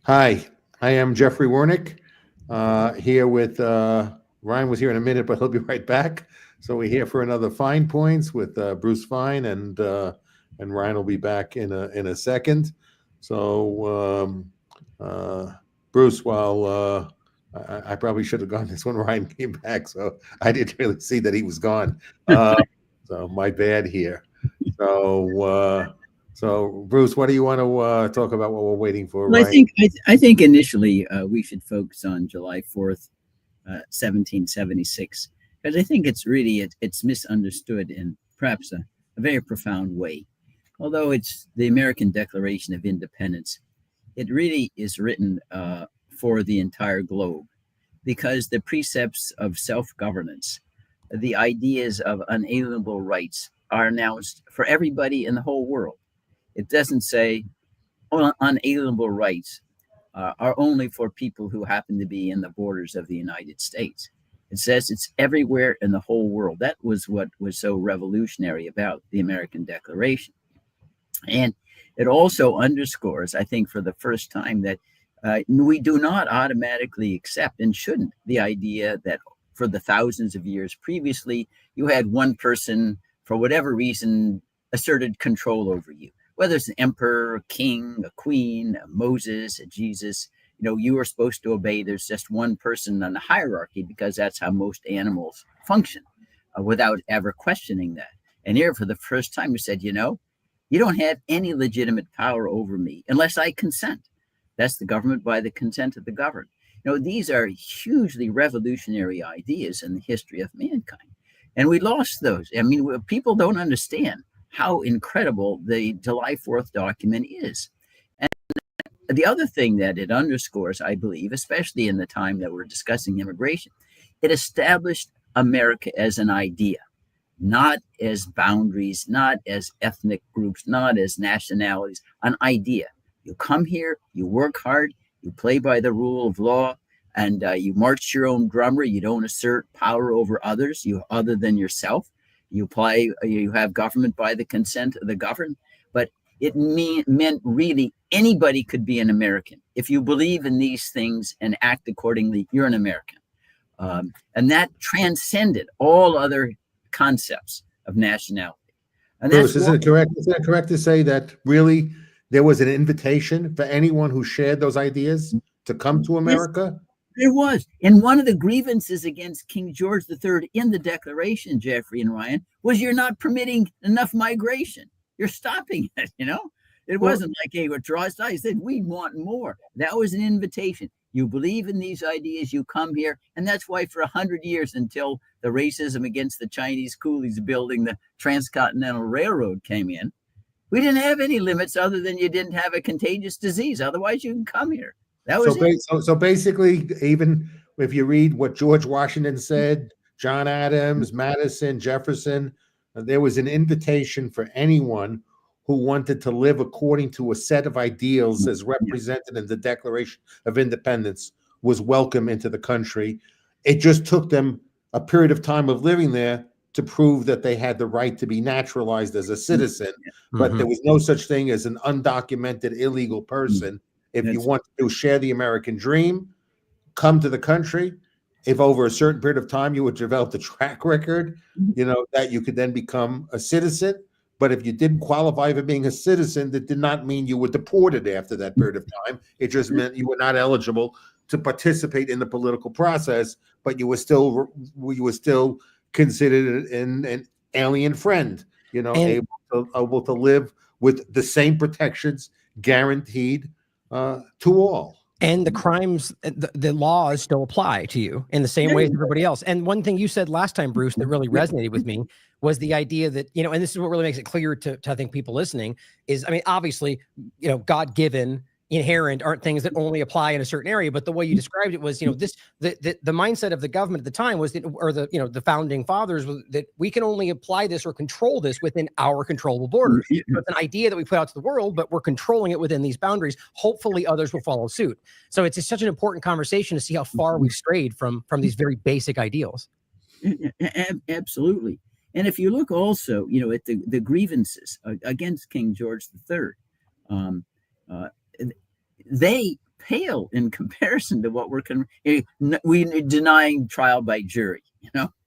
Hi, I am Jeffrey Wernick, here with Ryan was here in a minute, but he'll be right back. So we're here for another Fein Points with Bruce Fein, and Ryan will be back in a second. So Bruce, while I probably should have gone this when Ryan came back, so I didn't really see that he was gone. So my bad here. So Bruce, what do you want to talk about while we're waiting for Well, Ryan? I think initially we should focus on July 4th, 1776, because I think it's misunderstood in perhaps a very profound way. Although it's the American Declaration of Independence, it really is written for the entire globe, because the precepts of self-governance, the ideas of unalienable rights, are announced for everybody in the whole world. It doesn't say unalienable rights are only for people who happen to be in the borders of the United States. It says it's everywhere in the whole world. That was what was so revolutionary about the American Declaration. And it also underscores, I think, for the first time, that we do not automatically accept, and shouldn't, the idea that for the thousands of years previously, you had one person, for whatever reason, asserted control over you. Whether it's an emperor, a king, a queen, a Moses, a Jesus, you are supposed to obey. There's just one person on the hierarchy, because that's how most animals function, without ever questioning that. And here, for the first time, we said, you don't have any legitimate power over me unless I consent. That's the government by the consent of the governed. These are hugely revolutionary ideas in the history of mankind. And we lost those. I mean, people don't understand how incredible the July 4th document is. And the other thing that it underscores, I believe, especially in the time that we're discussing immigration, it established America as an idea, not as boundaries, not as ethnic groups, not as nationalities, an idea. You come here, you work hard, you play by the rule of law, and you march your own drummer. You don't assert power over others, other than yourself. You have government by the consent of the governed. But it meant really anybody could be an American. If you believe in these things and act accordingly, you're an American. And that transcended all other concepts of nationality. And Bruce, isn't it correct? Isn't it correct to say that really there was an invitation for anyone who shared those ideas to come to America? Yes, there was. And one of the grievances against King George III in the Declaration, Jeffrey and Ryan, was you're not permitting enough migration. You're stopping it, It wasn't like a withdrawal. He said, we want more. That was an invitation. You believe in these ideas, you come here. And that's why for 100 years, until the racism against the Chinese coolies building the Transcontinental Railroad came in, we didn't have any limits other than you didn't have a contagious disease. Otherwise, you can come here. That was so basically, even if you read what George Washington said, John Adams, Madison, Jefferson, there was an invitation for anyone who wanted to live according to a set of ideals as represented in the Declaration of Independence was welcome into the country. It just took them a period of time of living there to prove that they had the right to be naturalized as a citizen. But there was no such thing as an undocumented illegal person. If you want to share the American dream, come to the country. If over a certain period of time you would develop the track record, that you could then become a citizen. But if you didn't qualify for being a citizen, that did not mean you were deported after that period of time. It just meant you were not eligible to participate in the political process, but you were still considered an alien friend, able to live with the same protections guaranteed to all. And the crimes, the laws still apply to you in the same way as everybody else. And one thing you said last time, Bruce, that really resonated with me was the idea that, and this is what really makes it clear to I think people listening is, I mean, obviously, God-given, inherent aren't things that only apply in a certain area, but the way you described it was, the mindset of the government at the time was that, or the founding fathers, was that we can only apply this or control this within our controllable borders. So it's an idea that we put out to the world, but we're controlling it within these boundaries. Hopefully others will follow suit. So it's such an important conversation to see how far we've strayed from these very basic ideals. Absolutely. And if you look also, at the grievances against King George III, they pale in comparison to what we're denying trial by jury,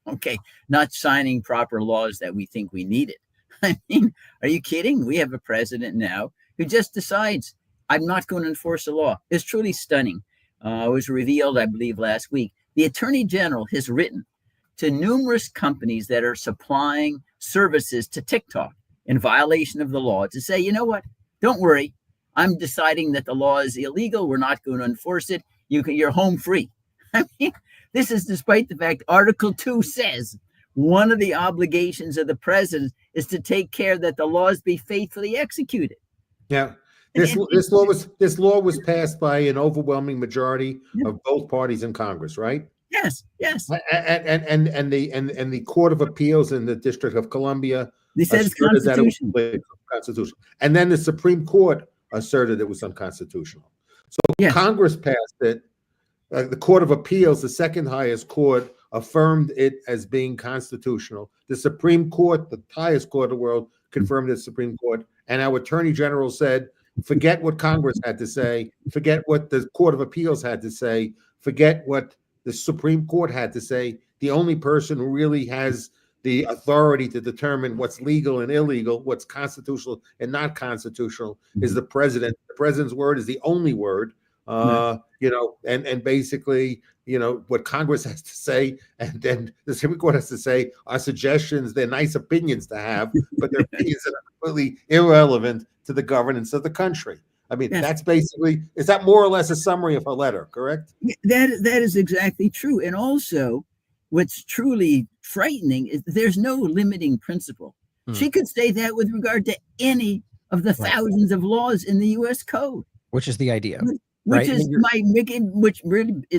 okay, not signing proper laws that we think we needed. I mean, are you kidding? We have a president now who just decides, I'm not going to enforce the law. It's truly stunning. It was revealed, I believe, last week. The Attorney General has written to numerous companies that are supplying services to TikTok in violation of the law to say, you know what? Don't worry. I'm deciding that the law is illegal. We're not going to enforce it. You're home free. I mean, this is despite the fact Article 2 says one of the obligations of the president is to take care that the laws be faithfully executed. Yeah. This law was passed by an overwhelming majority of both parties in Congress, right? Yes. And the Court of Appeals in the District of Columbia they said it's constitutional. And then the Supreme Court asserted it was unconstitutional. So Congress passed it. The Court of Appeals, the second highest court, affirmed it as being constitutional. The Supreme Court, the highest court of the world, confirmed it as Supreme Court. And our Attorney General said, forget what Congress had to say, forget what the Court of Appeals had to say, forget what the Supreme Court had to say. The only person who really has the authority to determine what's legal and illegal, what's constitutional and not constitutional, is the president. The president's word is the only word. And basically, what Congress has to say, and then the Supreme Court has to say are suggestions. They're nice opinions to have, but their opinions are completely irrelevant to the governance of the country. I mean, that's basically, is that more or less a summary of her letter, correct? That is exactly true. And also, what's truly frightening is there's no limiting principle. She could say that with regard to any of the thousands of laws in the U.S. Code. Which is the idea. Which is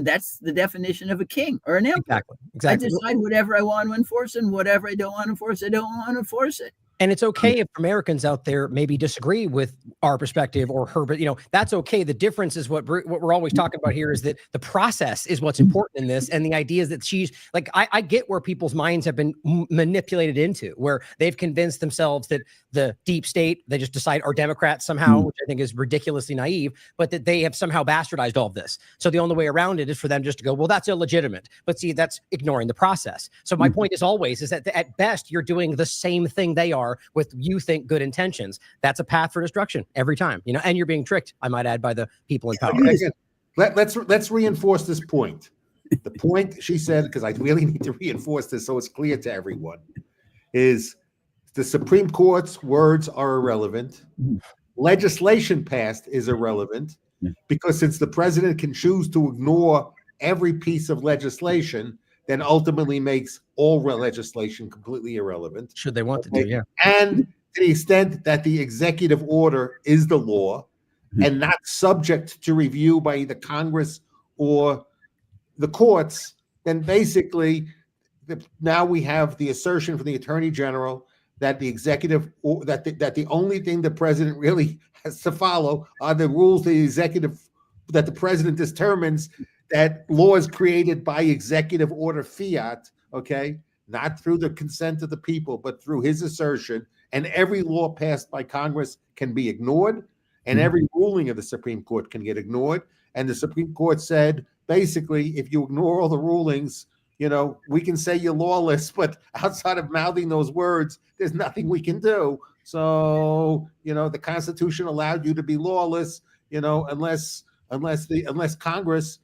that's the definition of a king or an emperor. Exactly. I decide whatever I want to enforce, and whatever I don't want to enforce, I don't want to enforce it. And it's okay if Americans out there maybe disagree with our perspective or her, but that's okay. The difference is what we're always talking about here is that the process is what's important in this. And the idea is that she's like, I get where people's minds have been manipulated into, where they've convinced themselves that the deep state, they just decide are Democrats somehow, which I think is ridiculously naive, but that they have somehow bastardized all of this. So the only way around it is for them just to go, well, that's illegitimate. But see, that's ignoring the process. So my point is always is that at best, you're doing the same thing they are with, you think, good intentions. That's a path for destruction every time, and you're being tricked, I might add, by the people in power. Again, let's reinforce this point. The point she said, because I really need to reinforce this so it's clear to everyone, is the Supreme Court's words are irrelevant. Legislation passed is irrelevant because since the president can choose to ignore every piece of legislation, then ultimately makes all legislation completely irrelevant. Should they want to do, And to the extent that the executive order is the law and not subject to review by either Congress or the courts, then basically now we have the assertion from the Attorney General that the executive, or that the only thing the president really has to follow are the rules that the president determines, that laws created by executive order fiat, okay, not through the consent of the people, but through his assertion, and every law passed by Congress can be ignored, and every ruling of the Supreme Court can get ignored. And the Supreme Court said, basically, if you ignore all the rulings, we can say you're lawless, but outside of mouthing those words, there's nothing we can do. So, the Constitution allowed you to be lawless, unless Congress,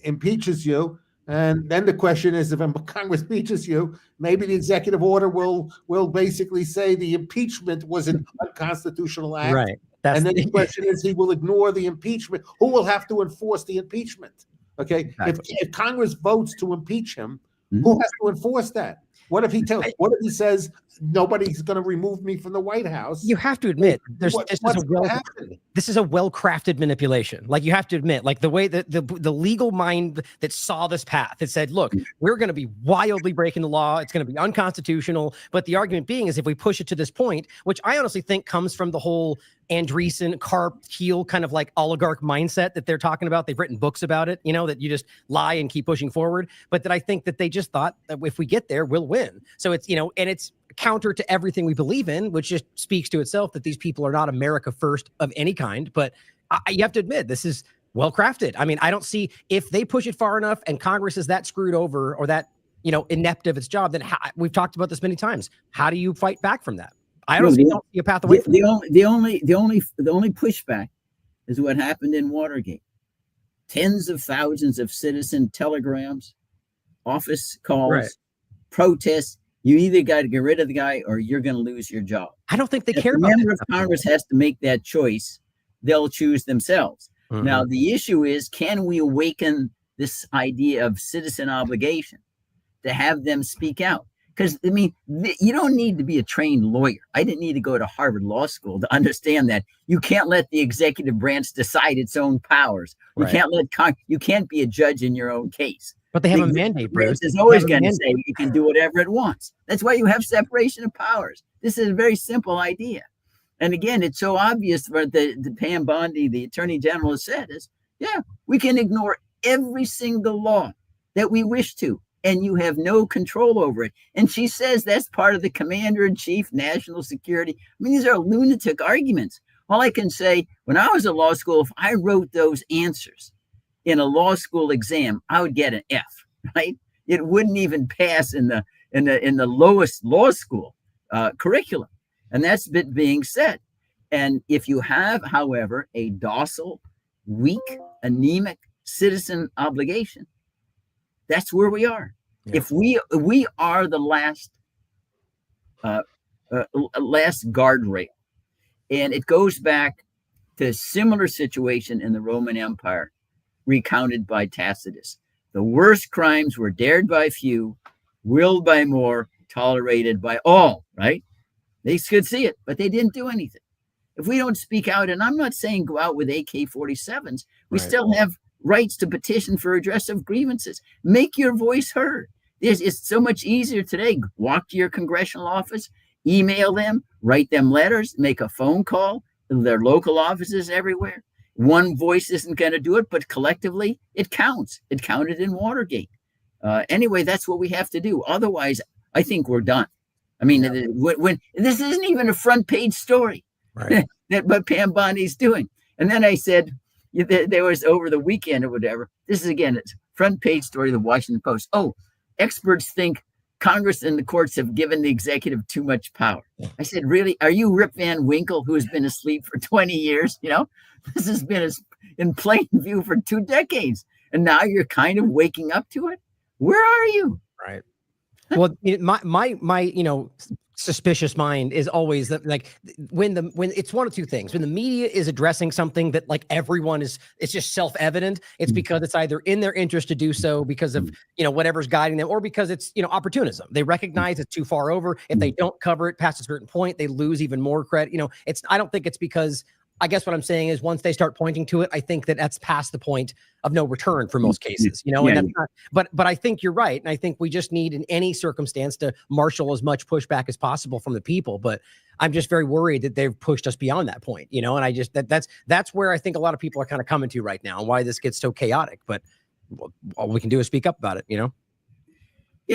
impeaches you. And then the question is, if Congress impeaches you, maybe the executive order will basically say the impeachment was an unconstitutional act. Right. And then the question is, he will ignore the impeachment. Who will have to enforce the impeachment? Okay. Exactly. If Congress votes to impeach him, who has to enforce that? What if he says nobody's going to remove me from the White House? You have to admit this is a well-crafted manipulation. Like, you have to admit, like, the way that the legal mind that saw this path, that said, look, we're going to be wildly breaking the law. It's going to be unconstitutional. But the argument being is, if we push it to this point, which I honestly think comes from the whole Andreessen, Karp, Thiel kind of like oligarch mindset that they're talking about. They've written books about it, that you just lie and keep pushing forward. But that I think that they just thought that if we get there, we'll win. So it's, and it's counter to everything we believe in, which just speaks to itself that these people are not America first of any kind. But you have to admit, this is well crafted. I mean, I don't see if they push it far enough and Congress is that screwed over or that, inept of its job, then we've talked about this many times. How do you fight back from that? I don't see a path away from that. The only pushback is what happened in Watergate. Tens of thousands of citizen telegrams, office calls, protests. You either got to get rid of the guy or you're going to lose your job. I don't think they care about that. The member of Congress has to make that choice. They'll choose themselves. Mm-hmm. Now, the issue is, can we awaken this idea of citizen obligation to have them speak out? Because, I mean, you don't need to be a trained lawyer. I didn't need to go to Harvard Law School to understand that you can't let the executive branch decide its own powers. You can't you can't be a judge in your own case. But they have a mandate, Bruce. It's always going to say you can do whatever it wants. That's why you have separation of powers. This is a very simple idea. And again, it's so obvious what the Pam Bondi, the Attorney General, has said is, we can ignore every single law that we wish to, and you have no control over it. And she says that's part of the Commander-in-Chief, national security. I mean, these are lunatic arguments. All I can say, when I was at law school, if I wrote those answers in a law school exam, I would get an F, right? It wouldn't even pass in the lowest law school curriculum. And that's being said. And if you have, however, a docile, weak, anemic citizen obligation, that's where we are. Yeah. If we are the last guardrail, and it goes back to a similar situation in the Roman Empire, recounted by Tacitus. The worst crimes were dared by few, willed by more, tolerated by all, right? They could see it, but they didn't do anything. If we don't speak out, and I'm not saying go out with AK-47s, we still have rights to petition for redress of grievances. Make your voice heard. It's so much easier today. Walk to your congressional office, email them, write them letters, make a phone call. Their local offices everywhere. One voice isn't going to do it, but collectively it counts. It counted in Watergate. Anyway, that's what we have to do. Otherwise, I think we're done. I mean, when this isn't even a front page story that what Pam Bondi's doing. And then I said, there was over the weekend or whatever. This is, again, it's front page story of the Washington Post. Oh, experts think Congress and the courts have given the executive too much power. I said, really? Are you Rip Van Winkle, who has been asleep for 20 years? This has been in plain view for 2 decades. And now you're kind of waking up to it? Where are you? Right. Well, my suspicious mind is always that, like, when it's one of two things. When the media is addressing something that, like, it's just self-evident, it's because it's either in their interest to do so because of whatever's guiding them, or because it's opportunism. They recognize it's too far over. If they don't cover it past a certain point, they lose even more credit. I don't think it's because, I guess what I'm saying is, once they start pointing to it, I think that's past the point of no return for most cases, and that's not, but I think you're right. And I think we just need, in any circumstance, to marshal as much pushback as possible from the people. But I'm just very worried that they've pushed us beyond that point, and I just, that's where I think a lot of people are kind of coming to right now, and why this gets so chaotic. But all we can do is speak up about it, Yeah,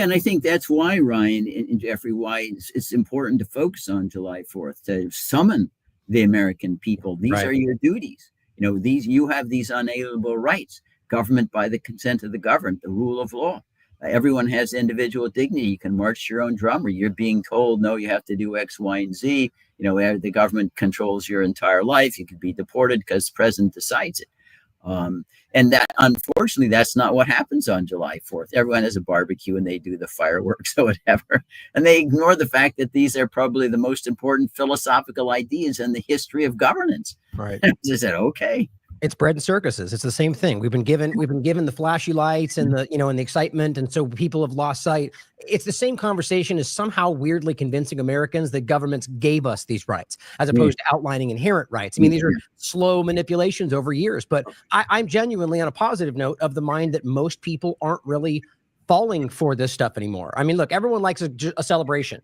and I think that's why, Ryan and Jeffrey, why it's important to focus on July 4th, to summon the American people. These are your duties. You have these unalienable rights. Government by the consent of the governed, the rule of law. Everyone has individual dignity. You can march your own drum, or you're being told, no, you have to do X, Y, and Z. The government controls your entire life. You could be deported because the president decides it. And that, unfortunately, that's not what happens on July 4th. Everyone has a barbecue and they do the fireworks or whatever. And they ignore the fact that these are probably the most important philosophical ideas in the history of governance. Right. They said, okay. It's bread and circuses. It's the same thing. We've been given the flashy lights and the and the excitement, and so people have lost sight. It's the same conversation as somehow weirdly convincing Americans that governments gave us these rights, as opposed to outlining inherent rights. I mean, these are slow manipulations over years. But I'm genuinely, on a positive note, of the mind that most people aren't really falling for this stuff anymore. I mean, look, everyone likes a celebration,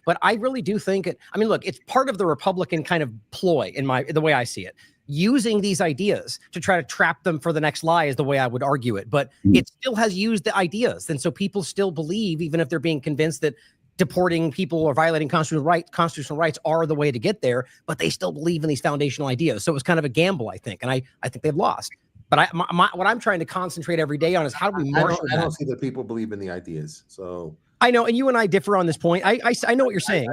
but I really do think it's part of the Republican kind of ploy the way I see it. Using these ideas to try to trap them for the next lie is the way I would argue it, but it still has used the ideas. And so people still believe, even if they're being convinced that deporting people or violating constitutional rights are the way to get there, but they still believe in these foundational ideas. So it was kind of a gamble, I think. And I think they've lost. But what I'm trying to concentrate every day on is how do we marshal I that? don't see that people believe in the ideas. So I know, and you and I differ on this point. I know what you're saying.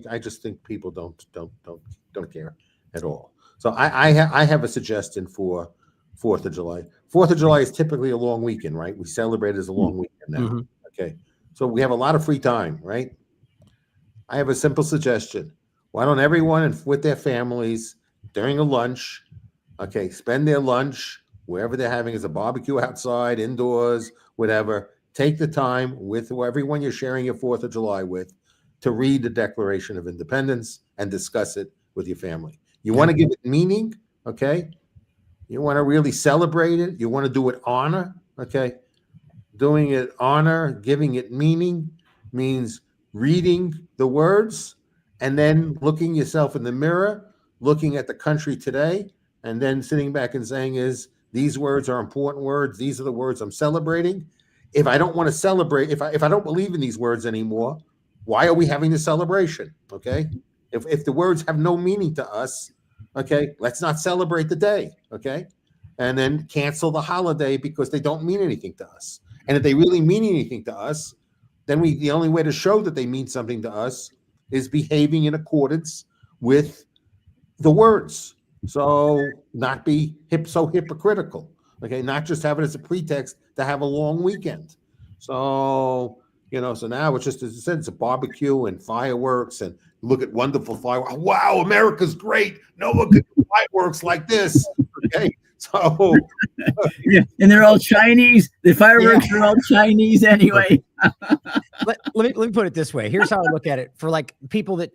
I just think people don't care at all. So I have a suggestion for 4th of July. 4th of July is typically a long weekend, right? We celebrate as a long weekend now. Mhm. Okay. So we have a lot of free time, right? I have a simple suggestion. Why don't everyone with their families during a lunch, okay, spend their lunch wherever they're having is a barbecue outside, indoors, whatever. Take the time with everyone you're sharing your 4th of July with to read the Declaration of Independence and discuss it with your family. You want to give it meaning, okay? You want to really celebrate it. You want to do it honor, okay? Doing it honor, giving it meaning means reading the words and then looking yourself in the mirror, looking at the country today, and then sitting back and saying these words are important words. These are the words I'm celebrating. If I don't want to celebrate, if I don't believe in these words anymore, why are we having this celebration? Okay. If the words have no meaning to us, okay, let's not celebrate the day. Okay. And then cancel the holiday because they don't mean anything to us. And if they really mean anything to us, then the only way to show that they mean something to us is behaving in accordance with the words. So not be so hypocritical. Okay, not just have it as a pretext to have a long weekend. So so now it's just, as I said, it's a barbecue and fireworks and look at wonderful fireworks. Wow, America's great. No one could do fireworks like this. Okay, so yeah, and they're all Chinese. The fireworks are all Chinese anyway. let me put it this way. Here's how I look at it. For like people that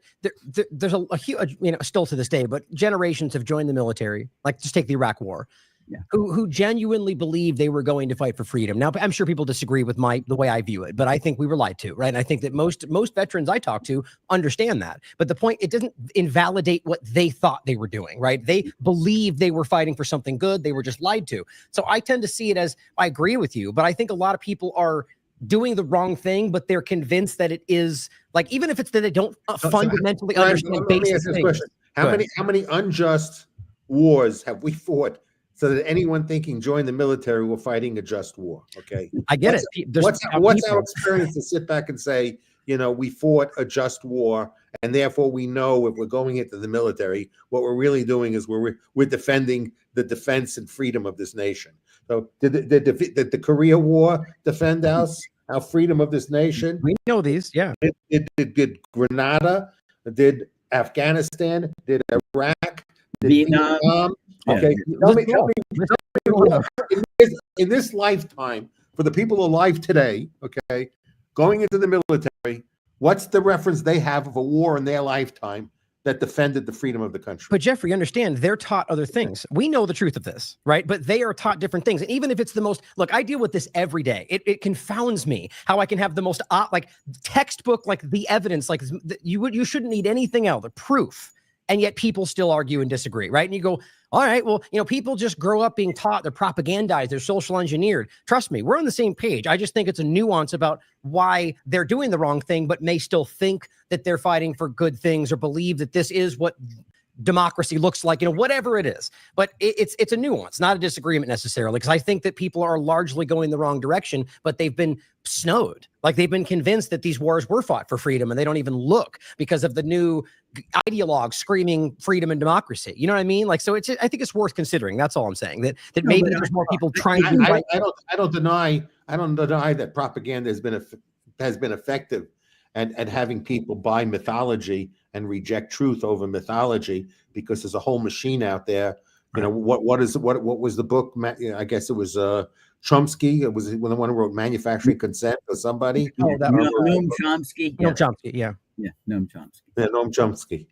there's a huge, still to this day, but generations have joined the military. Like just take the Iraq War. Yeah. Who genuinely believed they were going to fight for freedom. Now, I'm sure people disagree with the way I view it, but I think we were lied to, right? And I think that most veterans I talk to understand that. But the point, it doesn't invalidate what they thought they were doing, right? They believed they were fighting for something good. They were just lied to. So I tend to see it as, I agree with you, but I think a lot of people are doing the wrong thing, but they're convinced that it is, like, even if it's that they don't fundamentally understand basic things. How many unjust wars have we fought so that anyone thinking join the military were fighting a just war? Okay, I get it. What's our experience to sit back and say, we fought a just war, and therefore we know if we're going into the military, what we're really doing is we're defending the defense and freedom of this nation. So did the Korea War defend our freedom of this nation? We know these, yeah. Did Grenada? Did Afghanistan? Did Iraq? Did Vietnam? Okay, tell me, in this lifetime, for the people alive today, okay, going into the military, what's the reference they have of a war in their lifetime that defended the freedom of the country? But Jeffrey, understand, they're taught other things. We know the truth of this, right? But they are taught different things. And even if it's the most, look, I deal with this every day. It confounds me how I can have the most textbook, like the evidence, like you shouldn't need anything else, the proof. And yet people still argue and disagree, right? And you go, all right, well, people just grow up being taught, they're propagandized, they're social engineered. Trust me, we're on the same page. I just think it's a nuance about why they're doing the wrong thing, but may still think that they're fighting for good things or believe that this is what democracy looks like, whatever it is. But it's a nuance, not a disagreement necessarily, because I think that people are largely going the wrong direction, but they've been snowed. Like they've been convinced that these wars were fought for freedom, and they don't even look because of the new ideologues screaming freedom and democracy. You know what I mean? Like, so I think it's worth considering. That's all I'm saying. That maybe there's more people trying to. I don't deny that propaganda has been effective and having people buy mythology and reject truth over mythology, because there's a whole machine out there. What was the book? I guess it was Chomsky. It was the one who wrote Manufacturing Consent, or somebody. Oh, that Noam Chomsky. Noam Chomsky, yeah. Yeah, Noam Chomsky. Yeah, Noam Chomsky.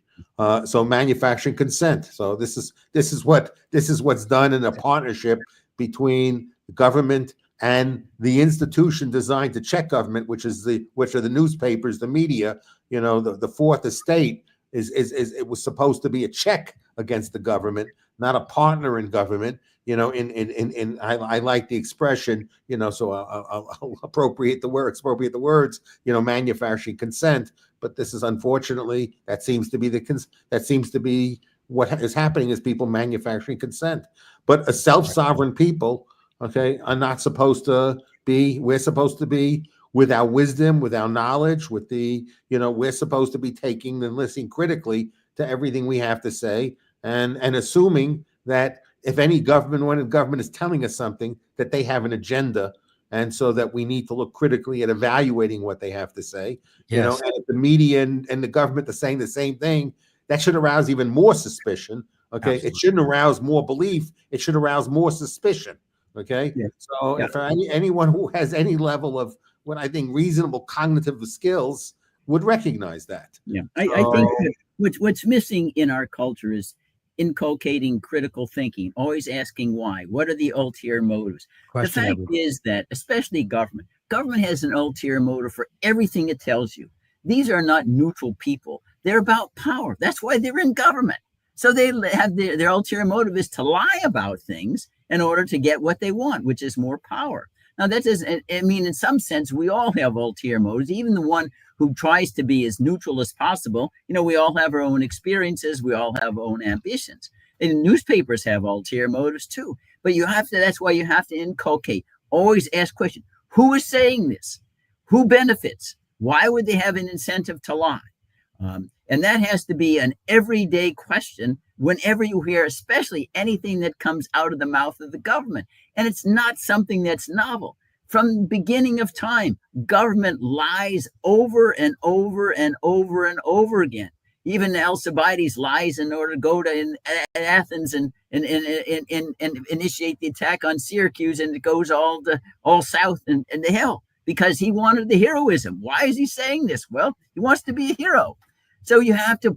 So Manufacturing Consent. So this is what's done in a partnership between the government and the institution designed to check government, which are the newspapers, the media. The fourth estate is it was supposed to be a check against the government, not a partner in government. I like the expression, so I'll appropriate the words, manufacturing consent. But this is, unfortunately, that seems to be what is happening is people manufacturing consent. But a self-sovereign people, okay, are not supposed to be. We're supposed to be with our wisdom, with our knowledge, with the, we're supposed to be taking and listening critically to everything we have to say, and assuming that if any government, when a government is telling us something, that they have an agenda, and so that we need to look critically at evaluating what they have to say. Yes. And if the media and the government are saying the same thing, that should arouse even more suspicion. Okay, Absolutely. it shouldn't arouse more belief; it should arouse more suspicion. Okay, Yeah. so Yeah. if anyone who has any level of what I think reasonable cognitive skills would recognize that. Yeah, I think that what's missing in our culture is inculcating critical thinking, always asking why. What are the ulterior motives? Question The fact everyone. is that, especially government has an ulterior motive for everything it tells you. These are not neutral people. They're about power. That's why they're in government. So they have their ulterior motive is to lie about things in order to get what they want, which is more power. Now, that doesn't, I mean, in some sense, we all have ulterior motives, even the one who tries to be as neutral as possible. We all have our own experiences. We all have our own ambitions. And newspapers have ulterior motives too. But that's why you have to inculcate, always ask questions. Who is saying this? Who benefits? Why would they have an incentive to lie? And that has to be an everyday question whenever you hear, especially anything that comes out of the mouth of the government. And it's not something that's novel. From the beginning of time, government lies over and over and over and over again. Even Alcibiades lies in order to go to Athens and initiate the attack on Syracuse, and it goes all south and the hell because he wanted the heroism. Why is he saying this? Well, he wants to be a hero. So you have to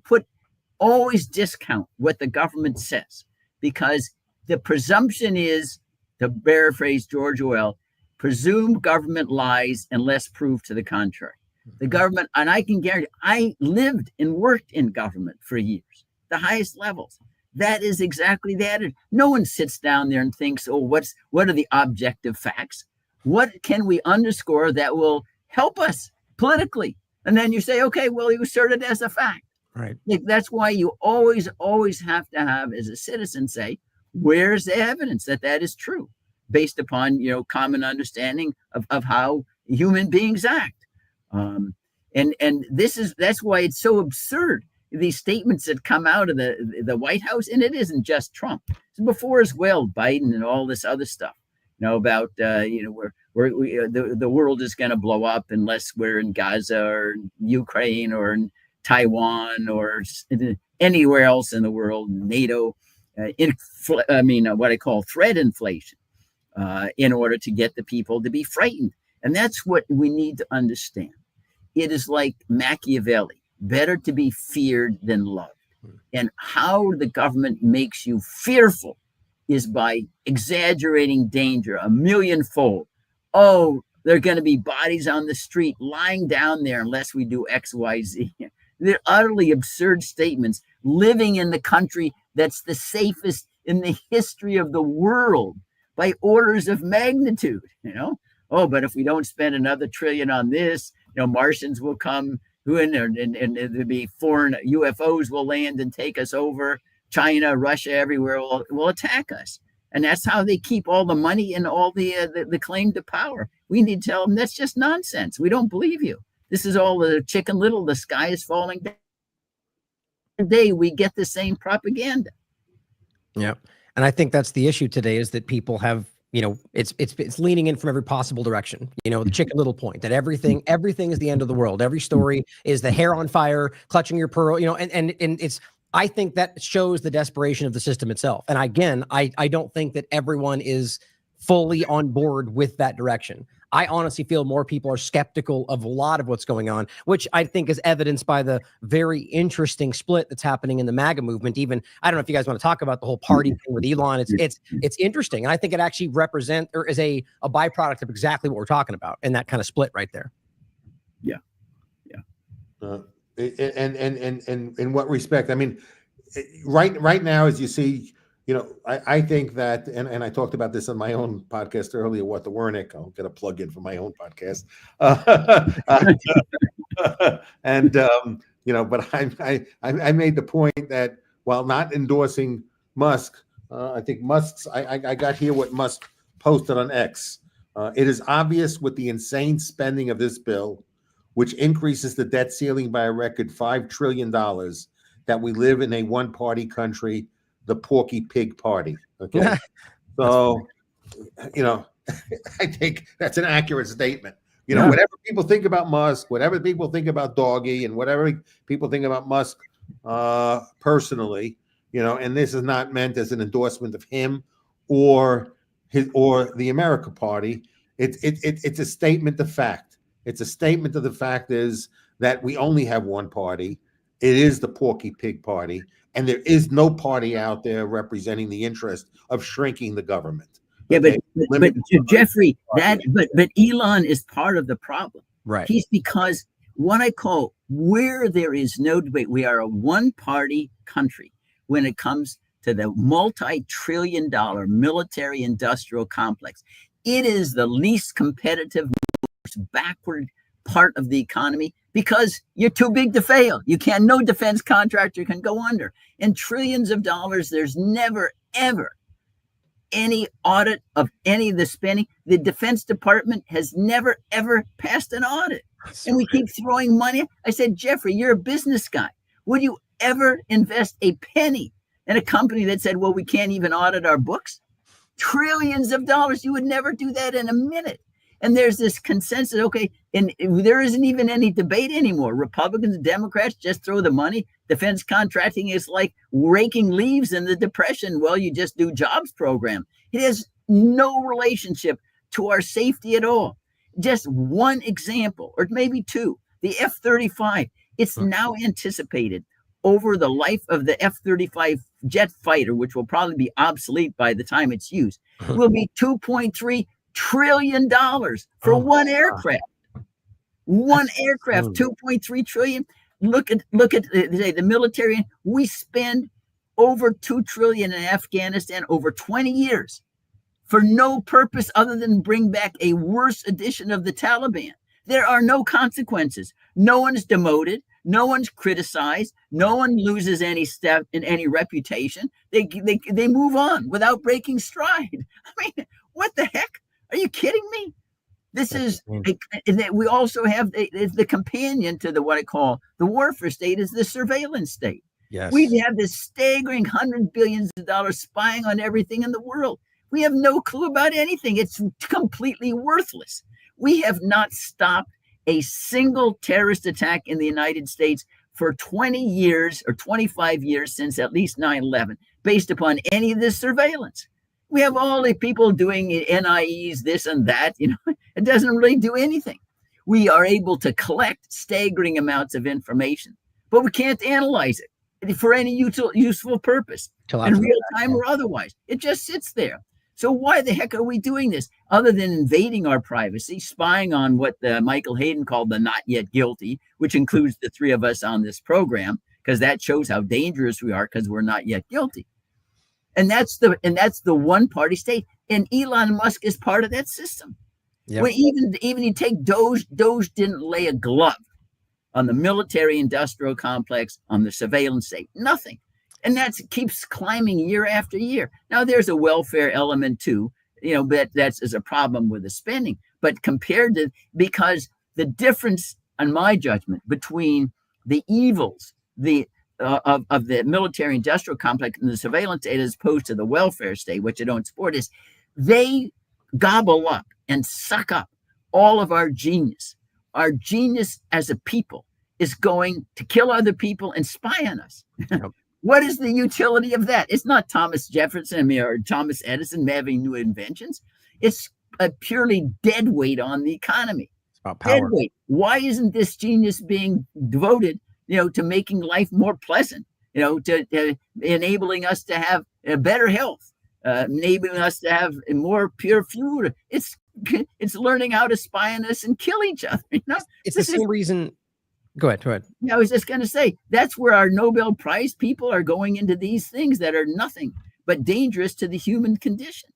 always discount what the government says, because the presumption is, to paraphrase George Orwell, presumed government lies unless proved to the contrary. The government, and I can guarantee, I lived and worked in government for years, the highest levels. That is exactly that. No one sits down there and thinks, oh, what are the objective facts? What can we underscore that will help us politically? And then you say, okay, well, you assert it as a fact. Right. That's why you always have to have, as a citizen, say, where's the evidence that is true, based upon common understanding of how human beings act. And that's why it's so absurd, these statements that come out of the White House, and it isn't just Trump. It's before as well, Biden and all this other stuff. About the world is going to blow up unless we're in Gaza or Ukraine or in Taiwan or anywhere else in the world. NATO, what I call threat inflation, in order to get the people to be frightened. And that's what we need to understand. It is like Machiavelli, better to be feared than loved. And how the government makes you fearful is by exaggerating danger a millionfold. Oh, there are going to be bodies on the street lying down there unless we do X, Y, Z. They're utterly absurd statements, living in the country that's the safest in the history of the world by orders of magnitude. Oh, but if we don't spend another $1 trillion on this, Martians will come and there'll be foreign UFOs will land and take us over. China, Russia, everywhere will attack us. And that's how they keep all the money and all the claim to power. We need to tell them that's just nonsense. We don't believe you. This is all the Chicken Little. The sky is falling down. Today we get the same propaganda. Yeah, and I think that's the issue today, is that people have, it's leaning in from every possible direction. The Chicken Little point that everything is the end of the world. Every story is the hair on fire, clutching your pearl. And it's. I think that shows the desperation of the system itself. And again, I don't think that everyone is fully on board with that direction. I honestly feel more people are skeptical of a lot of what's going on, which I think is evidenced by the very interesting split that's happening in the MAGA movement. Even, I don't know if you guys want to talk about the whole party thing with Elon. It's interesting. And I think it actually represents, or is a byproduct of exactly what we're talking about, and that kind of split right there. Yeah. And in what respect? I mean, right now, as you see, I think that, and I talked about this on my own podcast earlier. What the Wernick? I'll get a plug in for my own podcast. But I made the point that while not endorsing Musk, I think I got here what Musk posted on X. It is obvious with the insane spending of this bill, which increases the debt ceiling by a record $5 trillion, that we live in a one-party country, the Porky Pig Party. Okay. So, I think that's an accurate statement. Whatever people think about Musk, whatever people think about Doggy, and whatever people think about Musk personally, and this is not meant as an endorsement of him or the America Party. It's a statement of fact. It's a statement of the fact is that we only have one party. It is the Porky Pig Party, and there is no party out there representing the interest of shrinking the government. Yeah, okay? but Jeffrey, but Elon is part of the problem. Right. He's because what I call where there is no debate, we are a one-party country when it comes to the multi-trillion-dollar military-industrial complex. It is the least competitive, most backward part of the economy because you're too big to fail. No defense contractor can go under. And trillions of dollars, there's never, ever any audit of any of the spending. The Defense Department has never, ever passed an audit. And we keep throwing money. I said, Jeffrey, you're a business guy. Would you ever invest a penny in a company that said, well, we can't even audit our books? Trillions of dollars. You would never do that in a minute. And there's this consensus, okay, and there isn't even any debate anymore. Republicans and Democrats just throw the money. Defense contracting is like raking leaves in the Depression. Well, you just do jobs program. It has no relationship to our safety at all. Just one example, or maybe two, the F-35. It's now anticipated over the life of the F-35 jet fighter, which will probably be obsolete by the time it's used, will be $2.3 trillion for one aircraft. One aircraft, 2.3 trillion. Look at the military. We spend over 2 trillion in Afghanistan over 20 years for no purpose other than bring back a worse edition of the Taliban. There are no consequences. No one's demoted. No one's criticized. No one loses any step in any reputation. They move on without breaking stride. I mean, what the heck? Are you kidding me? This is, we also have the companion to what I call the warfare state is the surveillance state. Yes. We have this staggering $100 billion spying on everything in the world. We have no clue about anything. It's completely worthless. We have not stopped a single terrorist attack in the United States for 20 years or 25 years since at least 9/11, based upon any of this surveillance. We have all the people doing NIEs, this and that. It doesn't really do anything. We are able to collect staggering amounts of information, but we can't analyze it for any useful purpose, in real time or otherwise. It just sits there. So why the heck are we doing this other than invading our privacy, spying on what Michael Hayden called the not yet guilty, which includes the three of us on this program, because that shows how dangerous we are because we're not yet guilty. And that's the one party state. And Elon Musk is part of that system. Yep. Well, even you take Doge didn't lay a glove on the military industrial complex, on the surveillance state, nothing. And that keeps climbing year after year. Now there's a welfare element too, but that's a problem with the spending. But compared to, because the difference, in my judgment, between the evils, of the military industrial complex and the surveillance state as opposed to the welfare state, which I don't support, is they gobble up and suck up all of our genius. Our genius as a people is going to kill other people and spy on us. Yep. What is the utility of that? It's not Thomas Jefferson or Thomas Edison having new inventions. It's a purely dead weight on the economy. It's about power. Dead weight. Why isn't this genius being devoted to making life more pleasant, to enabling us to have better health, enabling us to have more pure food? It's learning how to spy on us and kill each other. It's the same reason. Go ahead. I was just going to say, that's where our Nobel Prize people are going into these things that are nothing but dangerous to the human condition.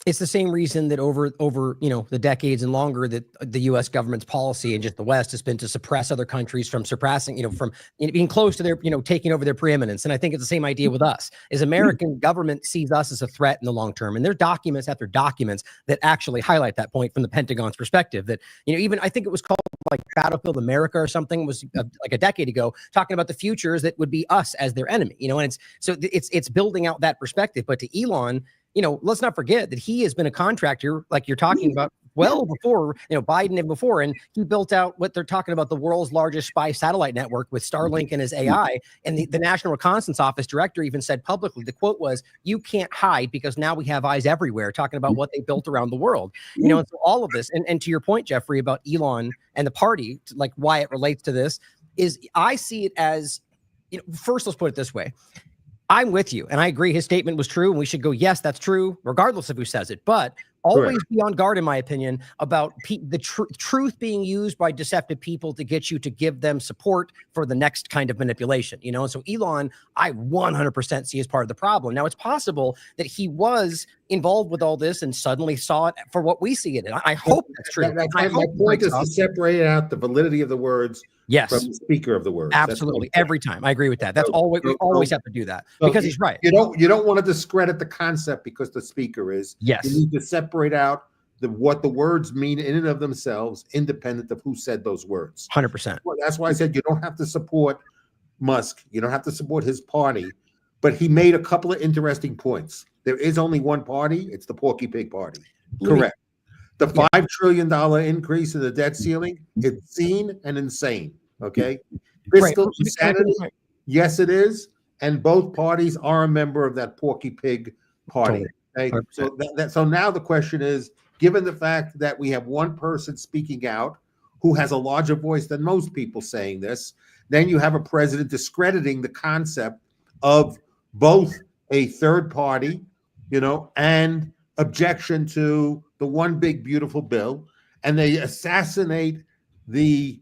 It's the same reason that over the decades and longer that the U.S. government's policy and just the West has been to suppress other countries from surpassing, from being close to their, taking over their preeminence. And I think it's the same idea with us. Is American government sees us as a threat in the long term, and there are documents after documents that actually highlight that point from the Pentagon's perspective. That even I think it was called like Battlefield America or something, was like a decade ago, talking about the futures that would be us as their enemy. And it's building out that perspective. But to Elon, let's not forget that he has been a contractor, like you're talking about, well before, Biden and before, and he built out what they're talking about, the world's largest spy satellite network with Starlink and his AI. And the National Reconnaissance Office director even said publicly, the quote was, "You can't hide because now we have eyes everywhere," talking about what they built around the world. And so all of this, and to your point, Jeffrey, about Elon and the party, like why it relates to this, is I see it as, first, let's put it this way. I'm with you, and I agree his statement was true, and we should go, yes, that's true, regardless of who says it. But always be on guard, in my opinion, about the truth being used by deceptive people to get you to give them support for the next kind of manipulation. And so Elon, I 100% see as part of the problem. Now, it's possible that he was involved with all this and suddenly saw it for what we see it. And I hope that's true. My point is to separate out the validity of the words from the speaker of the words. Absolutely. Every time. I agree with that. That's always, we always have to do that because he's right. You don't want to discredit the concept because the speaker is. Yes. You need to separate out what the words mean in and of themselves, independent of who said those words. 100%. That's why I said you don't have to support Musk. You don't have to support his party. But he made a couple of interesting points. There is only one party. It's the Porky Pig Party. Correct. The $5 trillion increase in the debt ceiling, it's seen and insane. Okay. Fiscal insanity, yes, it is. And both parties are a member of that Porky Pig Party. Okay? So now the question is, given the fact that we have one person speaking out who has a larger voice than most people saying this, then you have a president discrediting the concept of both a third party, and objection to the one big beautiful bill, and they assassinate the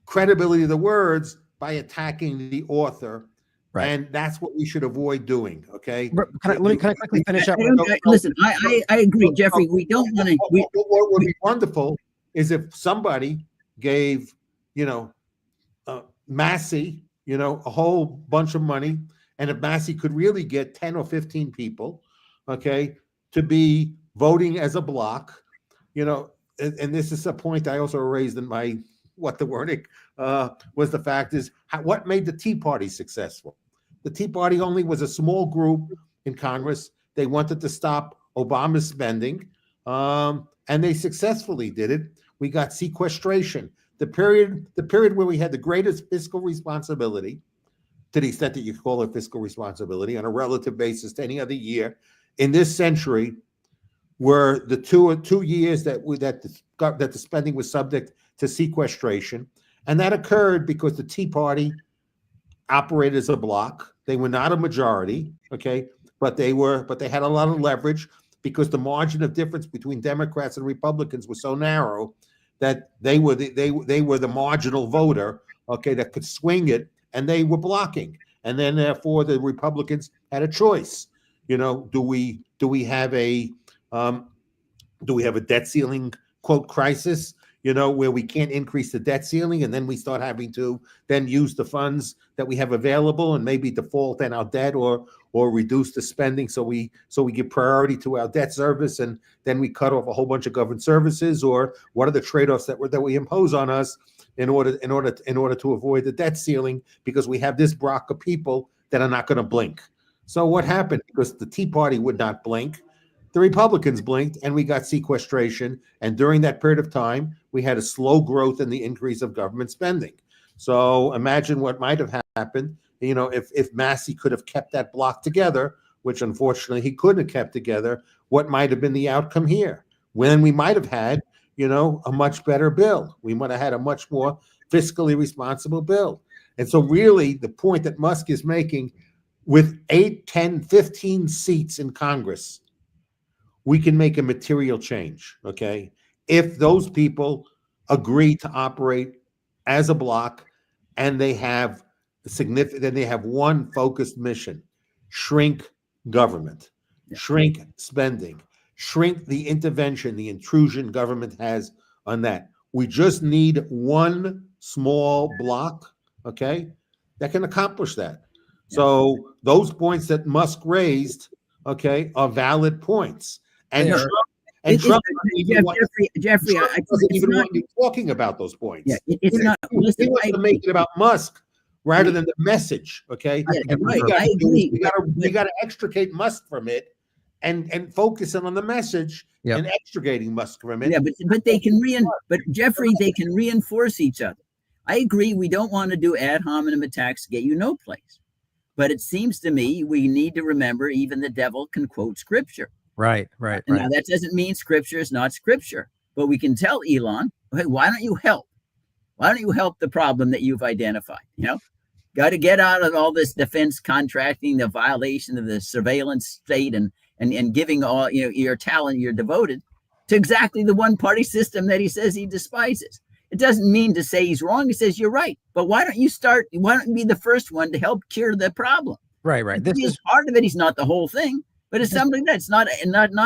credibility of the words by attacking the author. Right. And that's what we should avoid doing. Okay. Can I quickly finish up? Listen, I agree, Jeffrey. We don't want to. What would be wonderful is if somebody gave, Massey, a whole bunch of money, and if Massey could really get 10 or 15 people, okay, to be voting as a block, and this is a point I also raised in my what the Wernick was the fact is what made the Tea Party successful. The Tea Party only was a small group in Congress. They wanted to stop Obama's spending, and they successfully did it. We got sequestration. The period where we had the greatest fiscal responsibility, to the extent that you call it fiscal responsibility on a relative basis to any other year in this century, were the two years that the spending was subject to sequestration, and that occurred because the Tea Party operated as a bloc. They were not a majority, okay, but they had a lot of leverage because the margin of difference between Democrats and Republicans was so narrow that they were the marginal voter, okay, that could swing it, and they were blocking. And then therefore the Republicans had a choice. Do we have a debt ceiling quote crisis, where we can't increase the debt ceiling, and then we start having to then use the funds that we have available and maybe default on our debt or reduce the spending so we give priority to our debt service, and then we cut off a whole bunch of government services? Or what are the trade-offs that we impose on us in order to avoid the debt ceiling, because we have this block of people that are not going to blink? So what happened? Because the Tea Party would not blink, the Republicans blinked, and we got sequestration. And during that period of time, we had a slow growth in the increase of government spending. So imagine what might have happened, if Massey could have kept that block together, which unfortunately he couldn't have kept together. What might have been the outcome here? When we might have had, a much better bill. We might have had a much more fiscally responsible bill. And so really the point that Musk is making, with 8, 10, 15 seats in Congress, we can make a material change, okay? If those people agree to operate as a bloc, and they have one focused mission: shrink government, shrink spending, shrink the intervention, the intrusion government has on that. We just need one small block, okay, that can accomplish that. So those points that Musk raised, okay, are valid points. And They are. Trump, and Trump Jeffrey, Trump I think doesn't it's even not, want to be talking about those points. yeah, it's not. He Listen, wants to make it about Musk rather than the message. Okay, Yeah, and what right, we got I to do is agree, we got to extricate Musk from it, and focus on the message Yep. and extricating Musk from it. Yeah, but they can but Jeffrey, they can reinforce each other. I agree. We don't want to do ad hominem attacks to get you no place. But it seems to me we need to remember even the devil can quote scripture. Right. Now, that doesn't mean scripture is not scripture, but we can tell Elon, hey, why don't you help? Why don't you help the problem that you've identified? Got to get out of all this defense contracting, the violation of the surveillance state, and giving all your talent, you're devoted to exactly the one-party system that he says he despises. It doesn't mean to say he's wrong. He says you're right, but why don't you be the first one to help cure the problem? Right. This is part of it. He's not the whole thing, but it's something that's not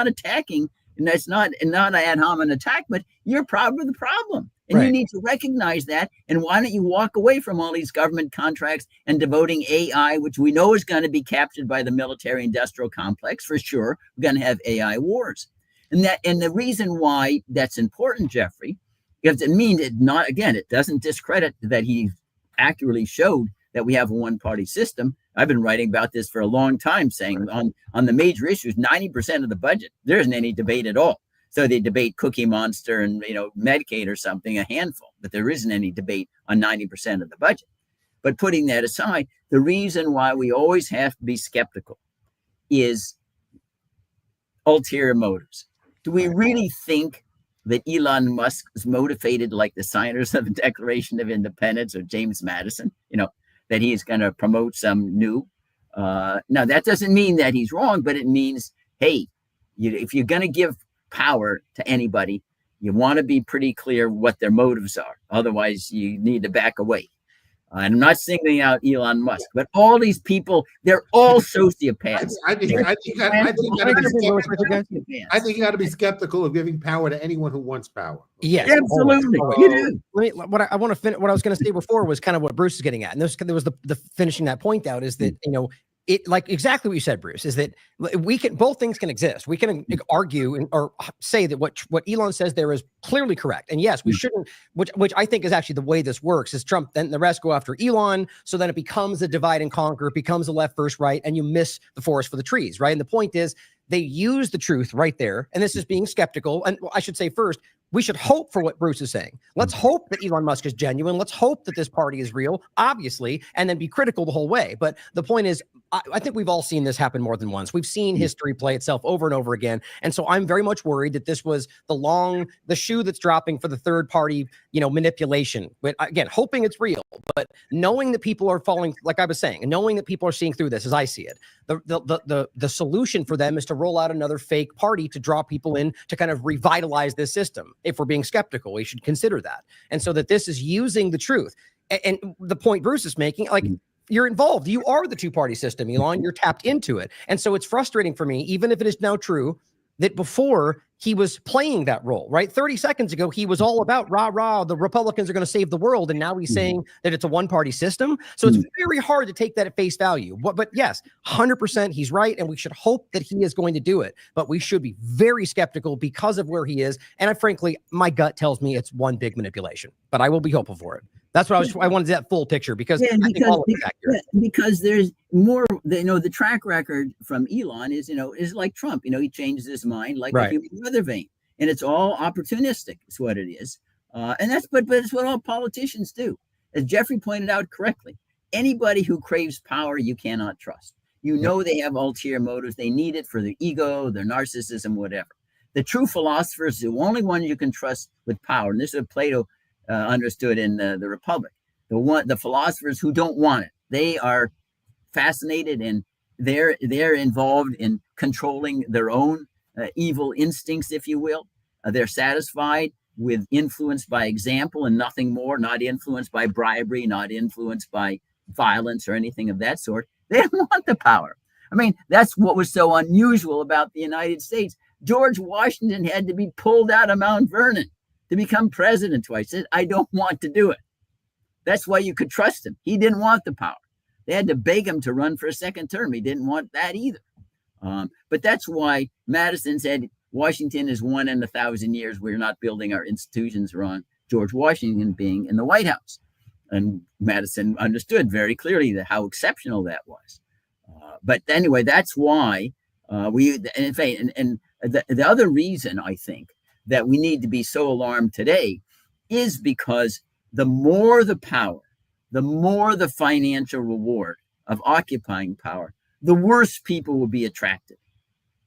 attacking, and that's not an ad hominem attack, but you're part of the problem. And you need to recognize that. And why don't you walk away from all these government contracts and devoting AI, which we know is going to be captured by the military-industrial complex for sure. We're going to have AI wars. And the reason why that's important, Jeffrey, because it doesn't discredit that he accurately showed that we have a one-party system. I've been writing about this for a long time, saying on the major issues, 90% of the budget, there isn't any debate at all. So they debate Cookie Monster and Medicaid or something, a handful, but there isn't any debate on 90% of the budget. But putting that aside, the reason why we always have to be skeptical is ulterior motives. Do we really think that Elon Musk is motivated like the signers of the Declaration of Independence or James Madison, that he's going to promote some new? Now, that doesn't mean that he's wrong, but it means, hey, if you're going to give power to anybody, you want to be pretty clear what their motives are. Otherwise, you need to back away. I'm not singling out Elon Musk, but all these people, they're all sociopaths. I think you got to be skeptical of giving power to anyone who wants power. Yes, absolutely. You do. What I want to finish. What I was going to say before was kind of what Bruce is getting at, and there was the finishing that point out is that it, like exactly what you said, Bruce, is that both things can exist. We can argue or say that what Elon says there is clearly correct. And yes, we shouldn't, which I think is actually the way this works, is Trump, then the rest go after Elon. So then it becomes a divide and conquer, it becomes a left versus right, and you miss the forest for the trees, right? And the point is, they use the truth right there. And this is being skeptical. And I should say first, we should hope for what Bruce is saying. Let's hope that Elon Musk is genuine. Let's hope that this party is real, obviously, and then be critical the whole way. But the point is, I think we've all seen this happen more than once. We've seen history play itself over and over again. And so I'm very much worried that this was the shoe that's dropping for the third party, manipulation. But again, hoping it's real, but knowing that people are falling, like I was saying, and knowing that people are seeing through this as I see it, the solution for them is to roll out another fake party to draw people in to kind of revitalize this system. If we're being skeptical, we should consider that. And so that this is using the truth. And the point Bruce is making, like, you're involved. You are the two-party system, Elon. You're tapped into it. And so it's frustrating for me, even if it is now true, that before he was playing that role, right? 30 seconds ago, he was all about rah, the Republicans are going to save the world. And now he's saying that it's a one-party system. So it's very hard to take that at face value. But yes, 100% he's right. And we should hope that he is going to do it. But we should be very skeptical because of where he is. And frankly, my gut tells me it's one big manipulation. But I will be hopeful for it. That's what I wanted that full picture because I think all of it's accurate. Because there's more, the track record from Elon is like Trump. He changes his mind like a human weather vane, and it's all opportunistic. Is what it is, and but it's what all politicians do. As Jeffrey pointed out correctly, anybody who craves power, you cannot trust. They have ulterior motives. They need it for their ego, their narcissism, whatever. The true philosophers, the only one you can trust with power, and this is what Plato understood in the Republic. The philosophers who don't want it, they are fascinated and they're involved in controlling their own evil instincts, if you will. They're satisfied with influence by example and nothing more, not influenced by bribery, not influenced by violence or anything of that sort. They don't want the power. I mean, that's what was so unusual about the United States. George Washington had to be pulled out of Mount Vernon to become president twice. He said, I don't want to do it. That's why you could trust him. He didn't want the power. They had to beg him to run for a second term. He didn't want that either. But that's why Madison said, Washington is 1 in 1,000 years. We're not building our institutions around George Washington being in the White House. And Madison understood very clearly how exceptional that was. But anyway, that's why in fact, and the other reason I think that we need to be so alarmed today is because the more the power, the more the financial reward of occupying power, the worse people will be attracted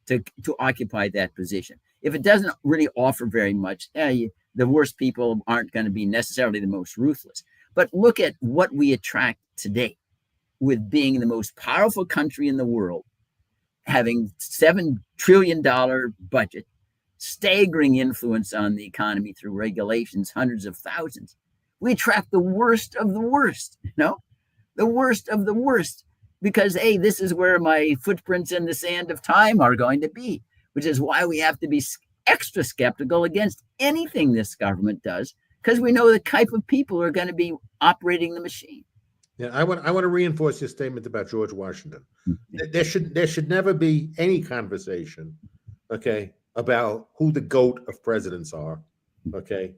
to occupy that position. If it doesn't really offer very much, the worst people aren't going to be necessarily the most ruthless. But look at what we attract today with being the most powerful country in the world, having $7 trillion budget, staggering influence on the economy through regulations, hundreds of thousands. We attract the worst of the worst, the worst of the worst, because, hey, this is where my footprints in the sand of time are going to be, which is why we have to be extra skeptical against anything this government does, because we know the type of people are going to be operating the machine. Yeah, I want to reinforce your statement about George Washington. There should never be any conversation, okay, about who the GOAT of presidents are, okay,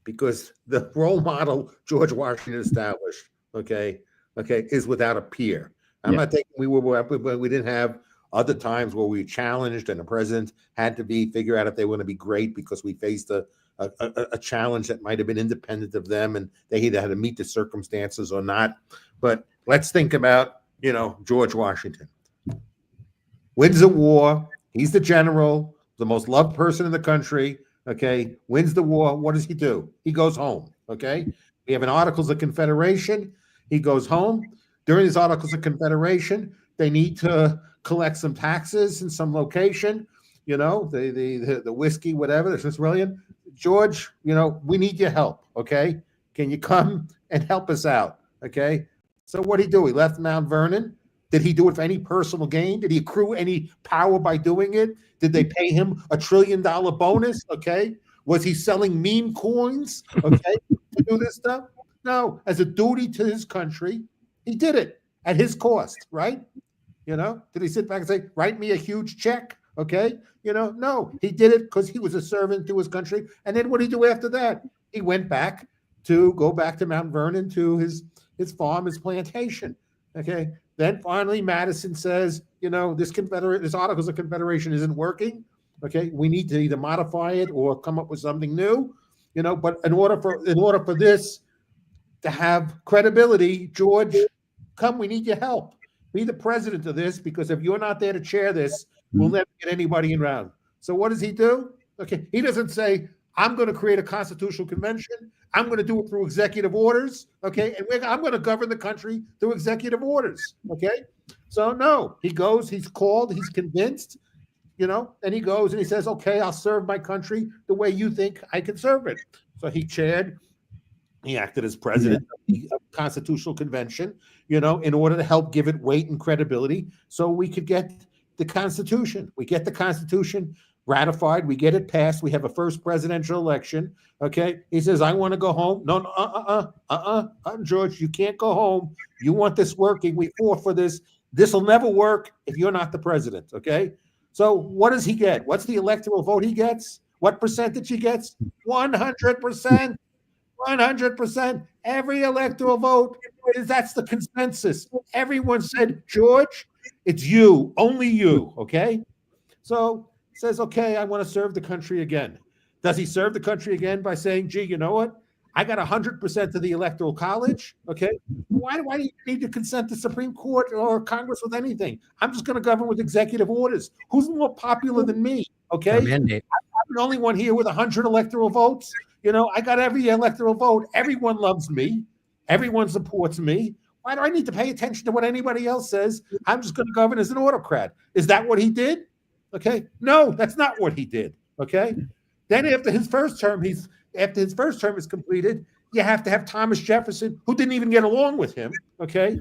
because the role model George Washington established, okay, is without a peer. I'm not thinking we didn't have other times where we challenged and the president had to figure out if they want to be great because we faced a challenge that might have been independent of them and they either had to meet the circumstances or not. But let's think about, George Washington. Wins a war. He's the general, the most loved person in the country. Okay. Wins the war. What does he do? He goes home. Okay. We have an Articles of Confederation. He goes home. During these Articles of Confederation, they need to collect some taxes in some location, the whiskey, whatever, the Smithsonian. George, we need your help, okay? Can you come and help us out, okay? So what did he do? He left Mount Vernon. Did he do it for any personal gain? Did he accrue any power by doing it? Did they pay him $1 trillion bonus, okay? Was he selling meme coins, okay, to do this stuff? No, as a duty to his country, he did it at his cost, right? Did he sit back and say, write me a huge check? Okay. No, he did it because he was a servant to his country. And then what did he do after that? He went back to Mount Vernon to his farm, his plantation. Okay. Then finally Madison says, this Articles of Confederation isn't working. Okay. We need to either modify it or come up with something new, but in order for this to have credibility, George, come, we need your help. Be the president of this, because if you're not there to chair this, we'll never get anybody around. So what does he do? Okay, he doesn't say, I'm going to create a constitutional convention. I'm going to do it through executive orders. Okay, and I'm going to govern the country through executive orders. Okay, so no, he goes, he's called, he's convinced, and he goes and he says, okay, I'll serve my country the way you think I can serve it. So he acted as president of the Constitutional Convention, in order to help give it weight and credibility so we could get the Constitution. We get the Constitution ratified. We get it passed. We have a first presidential election. Okay. He says, I want to go home. No, George, you can't go home. You want this working. We fought for this. This will never work if you're not the president. Okay. So what does he get? What's the electoral vote he gets? What percentage he gets? 100%. 100%. Every electoral vote, that's the consensus. Everyone said, George, it's you, only you, okay? So says, okay, I want to serve the country again. Does he serve the country again by saying, gee, you know what? I got 100% of the Electoral College, okay? Why do you need to consent the Supreme Court or Congress with anything? I'm just going to govern with executive orders. Who's more popular than me, okay? I'm the only one here with 100 electoral votes. I got every electoral vote. Everyone loves me. Everyone supports me. Why do I need to pay attention to what anybody else says? I'm just going to govern as an autocrat. Is that what he did? Okay. No, that's not what he did. Okay. Then after his first term is completed, you have to have Thomas Jefferson, who didn't even get along with him. Okay.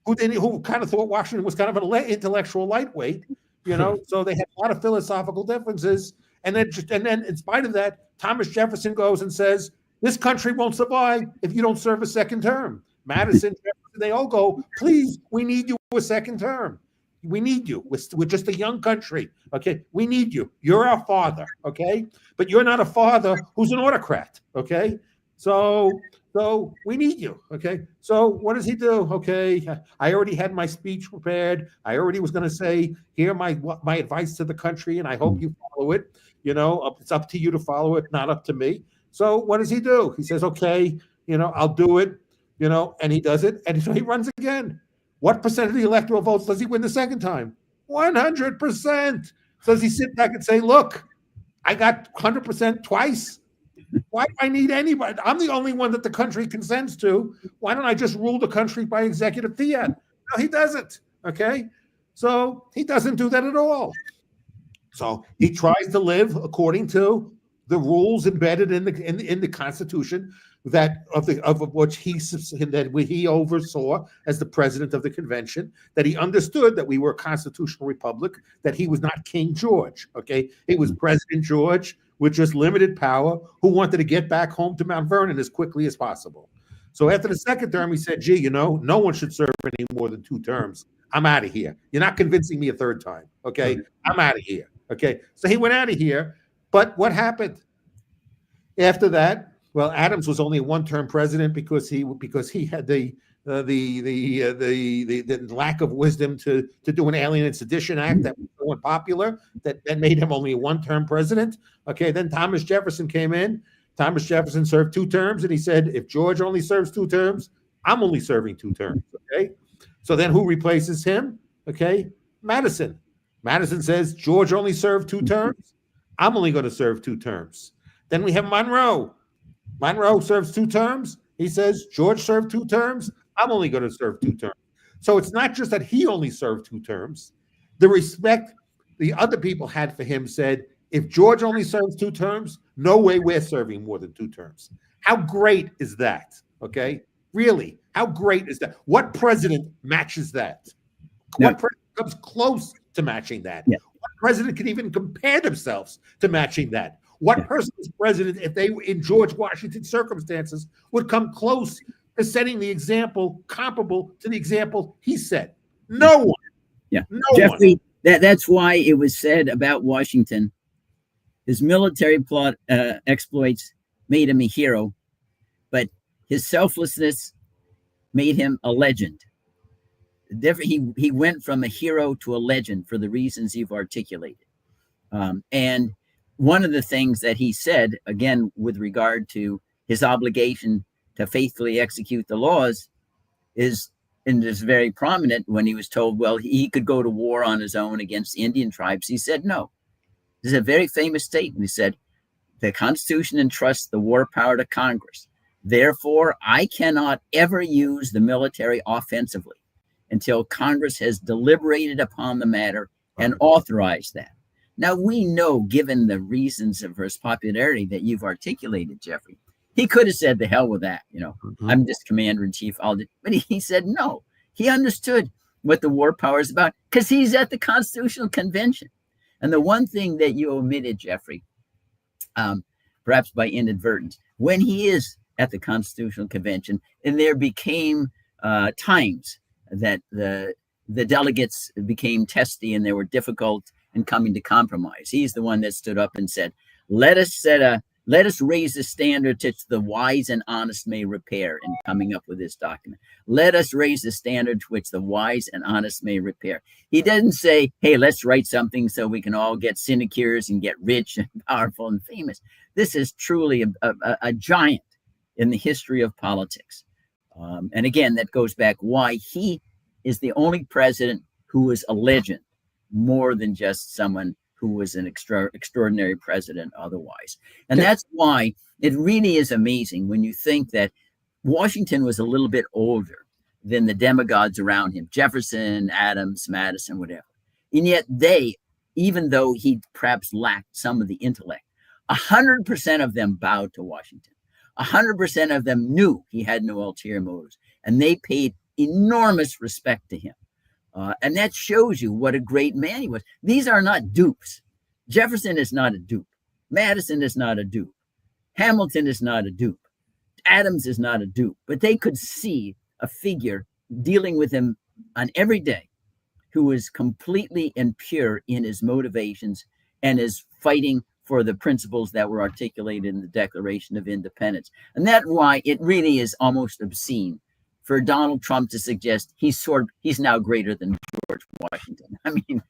Who kind of thought Washington was kind of an intellectual lightweight. So they had a lot of philosophical differences. And then in spite of that, Thomas Jefferson goes and says, this country won't survive if you don't serve a second term. Madison, Jefferson, they all go, please, we need you a second term. We need you. We're just a young country. Okay. We need you. You're our father. Okay. But you're not a father who's an autocrat. Okay. So we need you. Okay. So what does he do? Okay. I already had my speech prepared. I already was going to say, here my advice to the country, and I hope you follow it. It's up to you to follow it, not up to me. So what does he do? He says, okay, I'll do it, and he does it. And so he runs again. What percent of the electoral votes does he win the second time? 100%. So does he sit back and say, look, I got 100% twice. Why do I need anybody? I'm the only one that the country consents to. Why don't I just rule the country by executive fiat? No, he doesn't. Okay. So he doesn't do that at all. So he tries to live according to the rules embedded in the Constitution of which he oversaw as the president of the convention, that he understood that we were a constitutional republic, that he was not King George. Okay. It was President George with just limited power, who wanted to get back home to Mount Vernon as quickly as possible. So after the second term, he said, gee, no one should serve any more than 2 terms. I'm out of here. You're not convincing me a third time. Okay. I'm out of here. Okay. So he went out of here. But what happened after that? Well, Adams was only a 1-term president because he had the lack of wisdom to do an Alien and Sedition Act that was so unpopular that made him only a 1-term president. Okay, then Thomas Jefferson came in. Thomas Jefferson served 2 terms, and he said, if George only serves 2 terms, I'm only serving 2 terms. Okay, so then who replaces him? Okay, Madison. Madison says, George only served 2 terms. I'm only going to serve 2 terms. Then we have Monroe. Monroe serves 2 terms. He says, George served 2 terms. I'm only going to serve 2 terms. So it's not just that he only served 2 terms. The respect the other people had for him said, if George only serves 2 terms, no way we're serving more than 2 terms. How great is that? Okay. Really, how great is that? What president matches that? No. What president comes close to matching that? Yeah. What president can even compare themselves to matching that? What person is president, if they were in George Washington's circumstances, would come close to setting the example comparable to the example he set? No one. Yeah. No Jeffrey, one. That's why it was said about Washington, his military exploits made him a hero, but his selflessness made him a legend. He went from a hero to a legend for the reasons you've articulated. And one of the things that he said, again, with regard to his obligation to faithfully execute the laws, is very prominent when he was told, well, he could go to war on his own against Indian tribes. He said, no. This is a very famous statement. He said, the Constitution entrusts the war power to Congress. Therefore, I cannot ever use the military offensively until Congress has deliberated upon the matter and authorized that. Now, we know, given the reasons of his popularity that you've articulated, Jeffrey, he could have said, the hell with that. I'm just commander-in-chief. But he said no. He understood what the war power is about because he's at the Constitutional Convention. And the one thing that you omitted, Jeffrey, perhaps by inadvertence, when he is at the Constitutional Convention, and there became times that the delegates became testy and they were difficult and coming to compromise. He's the one that stood up and said, let us raise the standard to the wise and honest may repair in coming up with this document. Let us raise the standard to which the wise and honest may repair. He doesn't say, hey, let's write something so we can all get sinecures and get rich and powerful and famous. This is truly a giant in the history of politics. And again, that goes back why he is the only president who is a legend, more than just someone who was an extraordinary president otherwise. And that's why it really is amazing when you think that Washington was a little bit older than the demigods around him, Jefferson, Adams, Madison, whatever. And yet they, even though he perhaps lacked some of the intellect, 100% of them bowed to Washington. 100% of them knew he had no ulterior motives, and they paid enormous respect to him. And that shows you what a great man he was. These are not dupes. Jefferson is not a dupe. Madison is not a dupe. Hamilton is not a dupe. Adams is not a dupe. But they could see a figure dealing with him on every day who was completely and pure in his motivations and is fighting for the principles that were articulated in the Declaration of Independence. And that's why it really is almost obscene for Donald Trump to suggest he's now greater than George Washington. I mean,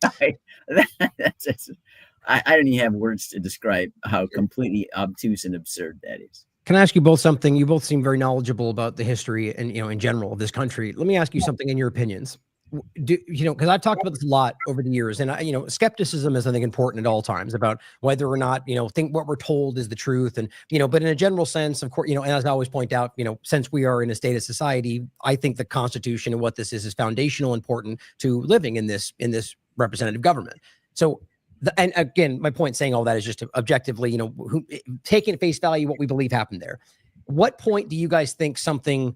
I don't even have words to describe how completely obtuse and absurd that is. Can I ask you both something? You both seem very knowledgeable about the history and, in general of this country. Let me ask you something in your opinions. Because I've talked about this a lot over the years, and skepticism is, I think, important at all times about whether or not, think what we're told is the truth. And, but in a general sense, of course, and as I always point out, since we are in a state of society, I think the Constitution and what this is foundational, important to living in this representative government. So, and again, my point saying all that is just to objectively, taking at face value what we believe happened there. What point do you guys think something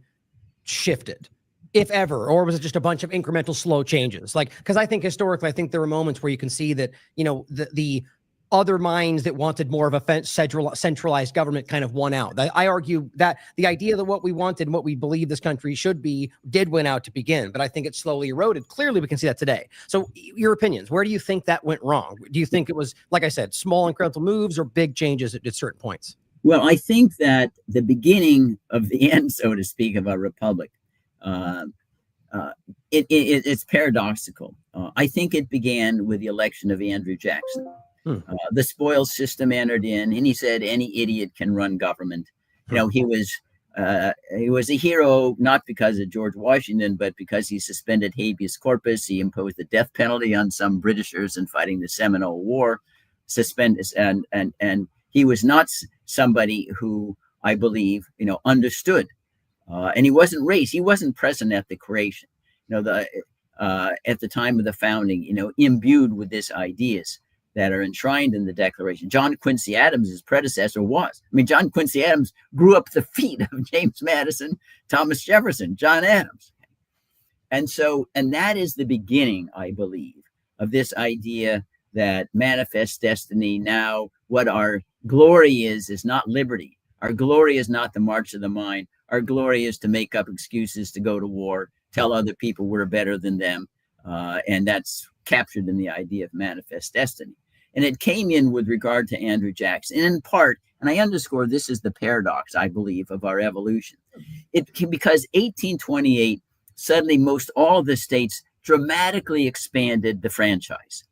shifted, if ever, or was it just a bunch of incremental slow changes? Because I think historically, I think there were moments where you can see that, the other minds that wanted more of a centralized government kind of won out. I argue that the idea that what we wanted and what we believe this country should be did win out to begin, but I think it slowly eroded. Clearly, we can see that today. So your opinions, where do you think that went wrong? Do you think it was, like I said, small incremental moves or big changes at certain points? Well, I think that the beginning of the end, so to speak, of our republic, it's paradoxical. I think it began with the election of Andrew Jackson. The spoils system entered in, and he said any idiot can run government. He was a hero not because of George Washington, but because he suspended habeas corpus. He imposed the death penalty on some Britishers in fighting the Seminole War. And he was not somebody who I believe understood. And he wasn't raised. He wasn't present at the creation. At the time of the founding. Imbued with these ideas that are enshrined in the Declaration. John Quincy Adams, his predecessor, was. John Quincy Adams grew up at the feet of James Madison, Thomas Jefferson, John Adams. And that is the beginning, I believe, of this idea that manifest destiny. Now, what our glory is not liberty. Our glory is not the march of the mind. Our glory is to make up excuses to go to war, tell other people we're better than them. And that's captured in the idea of manifest destiny. And it came in with regard to Andrew Jackson, and in part, and I underscore this is the paradox, I believe, of our evolution. Because 1828, suddenly most all the states dramatically expanded the franchise.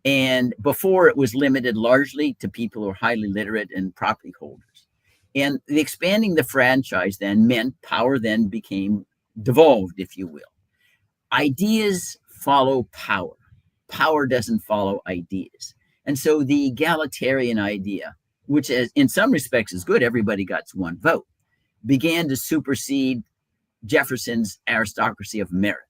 And before it was limited largely to people who are highly literate and property holders. And the expanding the franchise then meant power then became devolved, if you will. Ideas follow power. Power doesn't follow ideas. And so the egalitarian idea, which is, in some respects is good, everybody got one vote, began to supersede Jefferson's aristocracy of merit.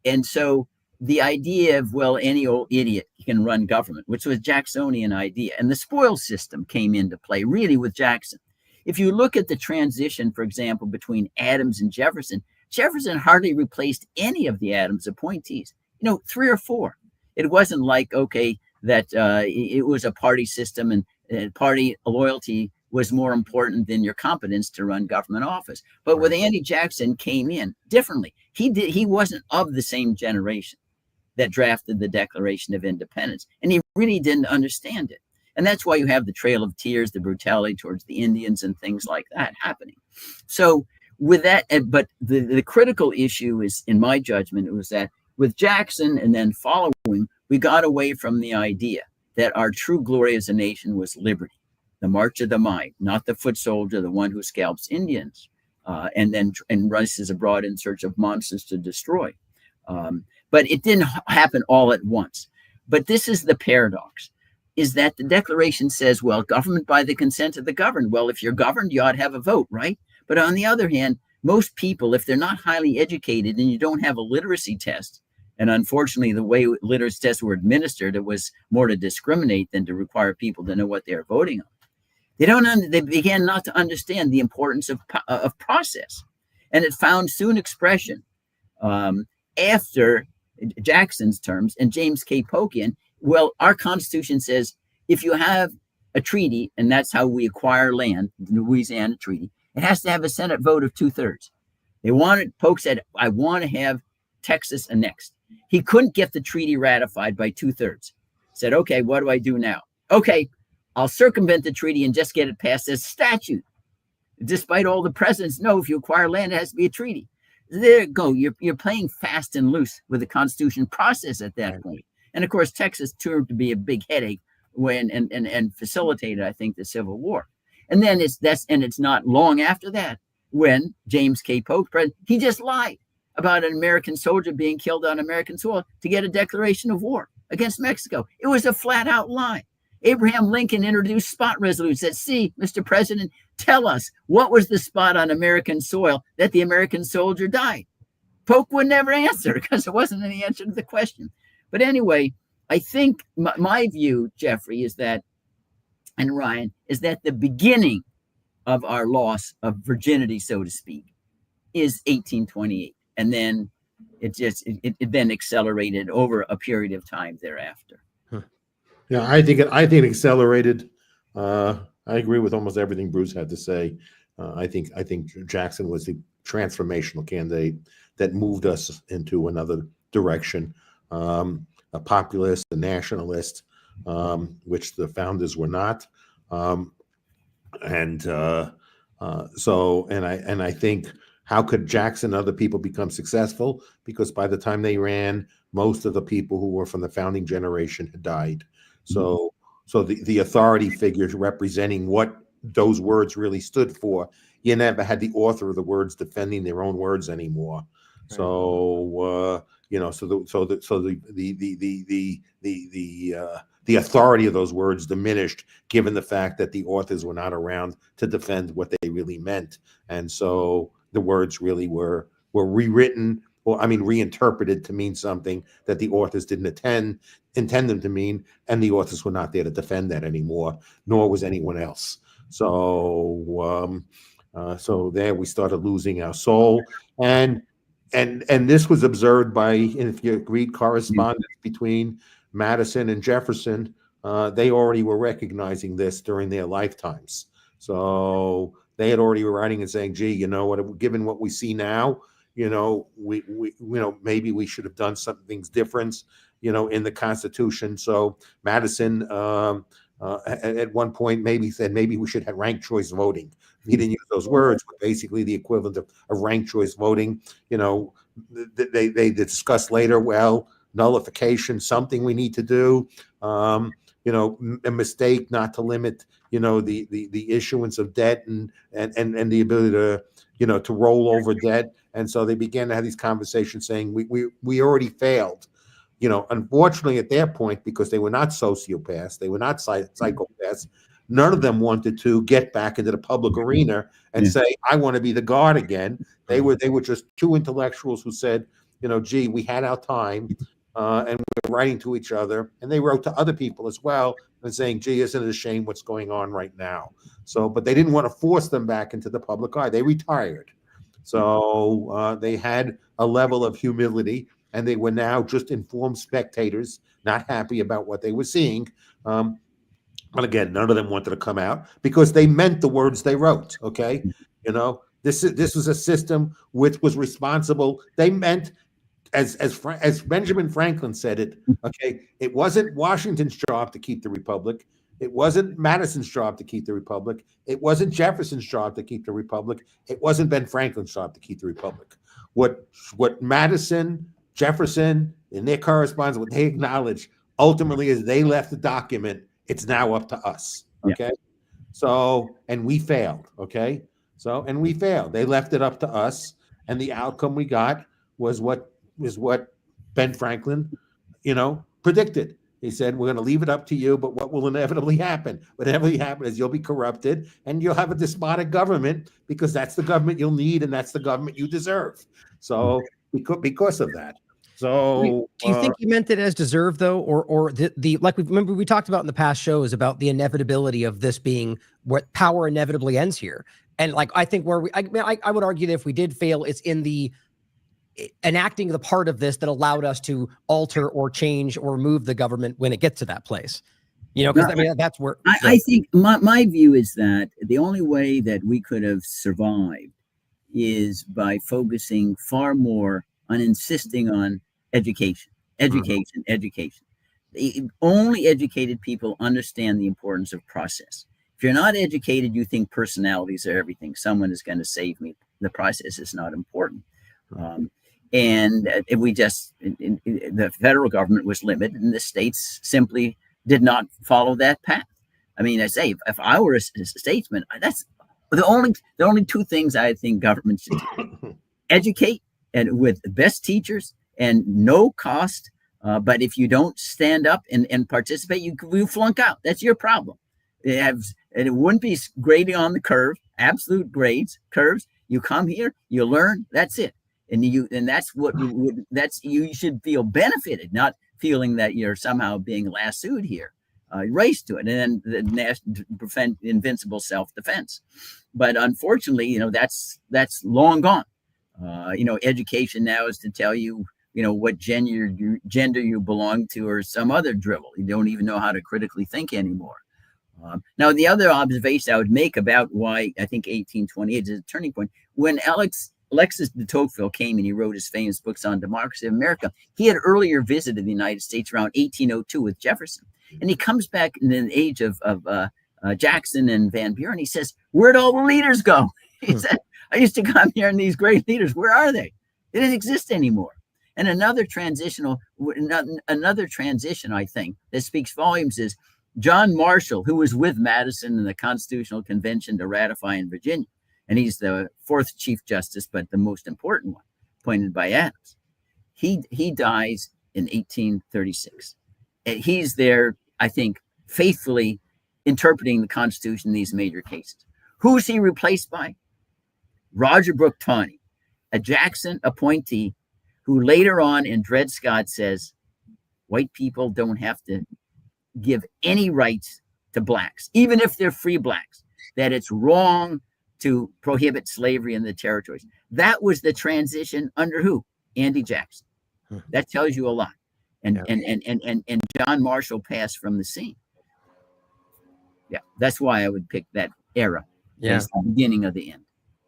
And so the idea of, well, any old idiot can run government, which was a Jacksonian idea. And the spoils system came into play really with Jackson. If you look at the transition, for example, between Adams and Jefferson, Jefferson hardly replaced any of the Adams appointees, 3 or 4. It wasn't like, that it was a party system and party loyalty was more important than your competence to run government office. But with Andy Jackson came in differently. He wasn't of the same generation that drafted the Declaration of Independence, and he really didn't understand it. And that's why you have the Trail of Tears, the brutality towards the Indians and things like that happening. So with that, but the critical issue is, in my judgment, it was that with Jackson and then following, we got away from the idea that our true glory as a nation was liberty, the march of the mind, not the foot soldier, the one who scalps Indians and races abroad in search of monsters to destroy. But it didn't happen all at once. But this is the paradox, is that the Declaration says, well, government by the consent of the governed. Well, if you're governed, you ought to have a vote, right? But on the other hand, most people, if they're not highly educated and you don't have a literacy test, and unfortunately, the way literacy tests were administered, it was more to discriminate than to require people to know what they are voting on. They began not to understand the importance of process, and it found soon expression. after Jackson's terms and James K. Polk in. Well, our Constitution says if you have a treaty, and that's how we acquire land, the Louisiana Treaty, it has to have a Senate vote of 2/3. Polk said, I want to have Texas annexed. He couldn't get the treaty ratified by 2/3. Said, okay, what do I do now? Okay, I'll circumvent the treaty and just get it passed as statute. Despite all the presidents know if you acquire land, it has to be a treaty. There you go. You're playing fast and loose with the Constitution process at that point. And of course, Texas turned to be a big headache when and facilitated, I think, the Civil War. And then it's not long after that when James K. Polk, he just lied about an American soldier being killed on American soil to get a declaration of war against Mexico. It was a flat out lie. Abraham Lincoln introduced spot resolutions that, see, Mr. President, tell us what was the spot on American soil that the American soldier died. Polk would never answer because there wasn't any answer to the question. But anyway, I think my view, Jeffrey, is that, and Ryan, is that the beginning of our loss of virginity, so to speak, is 1828. And then it then accelerated over a period of time thereafter. Yeah, I think it accelerated. I agree with almost everything Bruce had to say. I think Jackson was the transformational candidate that moved us into another direction. A populist, a nationalist, which the founders were not. I think, how could Jackson and other people become successful? Because by the time they ran, most of the people who were from the founding generation had died. So the authority figures representing what those words really stood for, you never had the author of the words defending their own words anymore. So the authority of those words diminished, given the fact that the authors were not around to defend what they really meant, and so the words really were rewritten, or reinterpreted to mean something that the authors didn't intend them to mean, and the authors were not there to defend that anymore, nor was anyone else. So there we started losing our soul, and this was observed by, if you read correspondence between Madison and Jefferson, they already were recognizing this during their lifetimes. So they had already were writing and saying, gee, you know what, given what we see now, we maybe we should have done some things different, in the Constitution. So Madison at one point maybe said maybe we should have ranked choice voting. He didn't use those words, but basically the equivalent of ranked choice voting. They discussed later, well, nullification, something we need to do. A mistake not to limit, the issuance of debt and the ability to, to roll over debt. And so they began to have these conversations saying we already failed. Unfortunately at that point, because they were not sociopaths, they were not psychopaths, none of them wanted to get back into the public arena and say, I want to be the God again. They were just two intellectuals who said, gee, we had our time, and we're writing to each other. And they wrote to other people as well and saying, gee, isn't it a shame what's going on right now? So, but they didn't want to force them back into the public eye. They retired. So they had a level of humility, and they were now just informed spectators, not happy about what they were seeing. But again, none of them wanted to come out because they meant the words they wrote. Okay, this was a system which was responsible. They meant, as Benjamin Franklin said it. Okay, it wasn't Washington's job to keep the republic. It wasn't Madison's job to keep the republic. It wasn't Jefferson's job to keep the republic. It wasn't Ben Franklin's job to keep the republic. What Madison, Jefferson, in their correspondence, what they acknowledged ultimately is they left the document. It's now up to us. Okay. Yeah. So, and we failed. Okay. So, and we failed. They left it up to us. And the outcome we got was what Ben Franklin, predicted. He said, we're going to leave it up to you, but what will inevitably happen? What inevitably happen is you'll be corrupted and you'll have a despotic government, because that's the government you'll need and that's the government you deserve. So because of that. So do you think he meant it as deserved though? Or the like we talked about in the past shows about the inevitability of this being what power inevitably ends here. And like, I think I would argue that if we did fail, it's in the enacting the part of this that allowed us to alter or change or move the government when it gets to that place. Because I mean, that's where I think my view is that the only way that we could have survived is by focusing far more on insisting on education. Only educated people understand the importance of process. If you're not educated, you think personalities are everything. Someone is going to save me. The process is not important. And we just, the federal government was limited, and the states simply did not follow that path. I mean, I say, if I were a statesman, that's the only two things I think government should do: educate, and with the best teachers and no cost. But if you don't stand up and participate, you flunk out. That's your problem. And it wouldn't be grading on the curve, absolute curves. You come here, you learn, that's it. And that's what you should feel benefited, not feeling that you're somehow being lassoed here. Race to it, and then prevent invincible self-defense. But unfortunately, that's long gone. Education now is to tell you, what gender you belong to, or some other drivel. You don't even know how to critically think anymore. Now, the other observation I would make about why I think 1828 is a turning point, when Alexis de Tocqueville came and he wrote his famous books on democracy of America, he had earlier visited the United States around 1802 with Jefferson. And he comes back in the age of Jackson and Van Buren. He says, "Where'd all the leaders go?" He said, "I used to come here, and these great leaders, where are they? They didn't exist anymore." And another transition, I think, that speaks volumes is John Marshall, who was with Madison in the Constitutional Convention to ratify in Virginia. And he's the fourth Chief Justice, but the most important one, appointed by Adams. He dies in 1836. And he's there, I think, faithfully interpreting the Constitution in these major cases. Who's he replaced by? Roger Brooke Tawney, a Jackson appointee who later on in Dred Scott says, white people don't have to give any rights to blacks, even if they're free blacks, that it's wrong to prohibit slavery in the territories. That was the transition under who? Andy Jackson. That tells you a lot. And John Marshall passed from the scene. Yeah, that's why I would pick that era as the beginning of the end.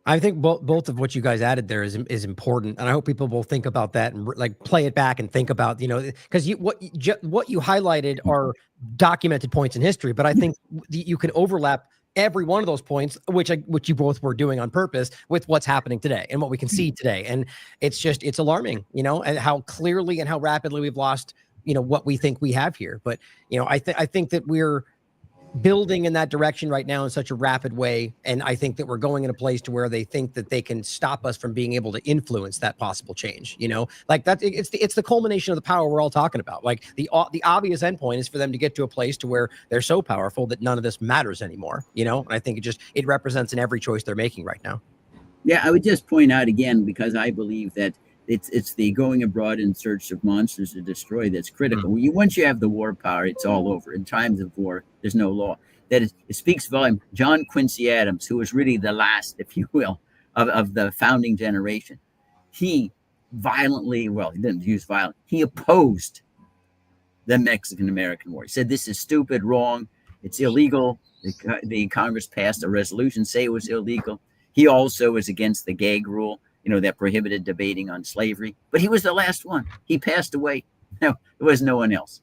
I think both of what you guys added there is important, and I hope people will think about that and like play it back and think about, because what you highlighted are documented points in history, but I think you can overlap every one of those points, which you both were doing on purpose, with what's happening today and what we can see today. And it's alarming, and how clearly and how rapidly we've lost, what we think we have here. But, I think that we're building in that direction right now in such a rapid way. And I think that we're going in a place to where they think that they can stop us from being able to influence that possible change, like that. It's the culmination of the power we're all talking about. Like the obvious endpoint is for them to get to a place to where they're so powerful that none of this matters anymore, and I think it represents in every choice they're making right now. Yeah, I would just point out again, because I believe that it's the going abroad in search of monsters to destroy that's critical. Once you have the war power, it's all over. In times of war, there's no law. It speaks volume. John Quincy Adams, who was really the last, if you will, of the founding generation, he violently, he didn't use violence, he opposed the Mexican-American War. He said, this is stupid, wrong, it's illegal. The Congress passed a resolution saying it was illegal. He also was against the gag rule, that prohibited debating on slavery. But he was the last one. He passed away. No, there was no one else.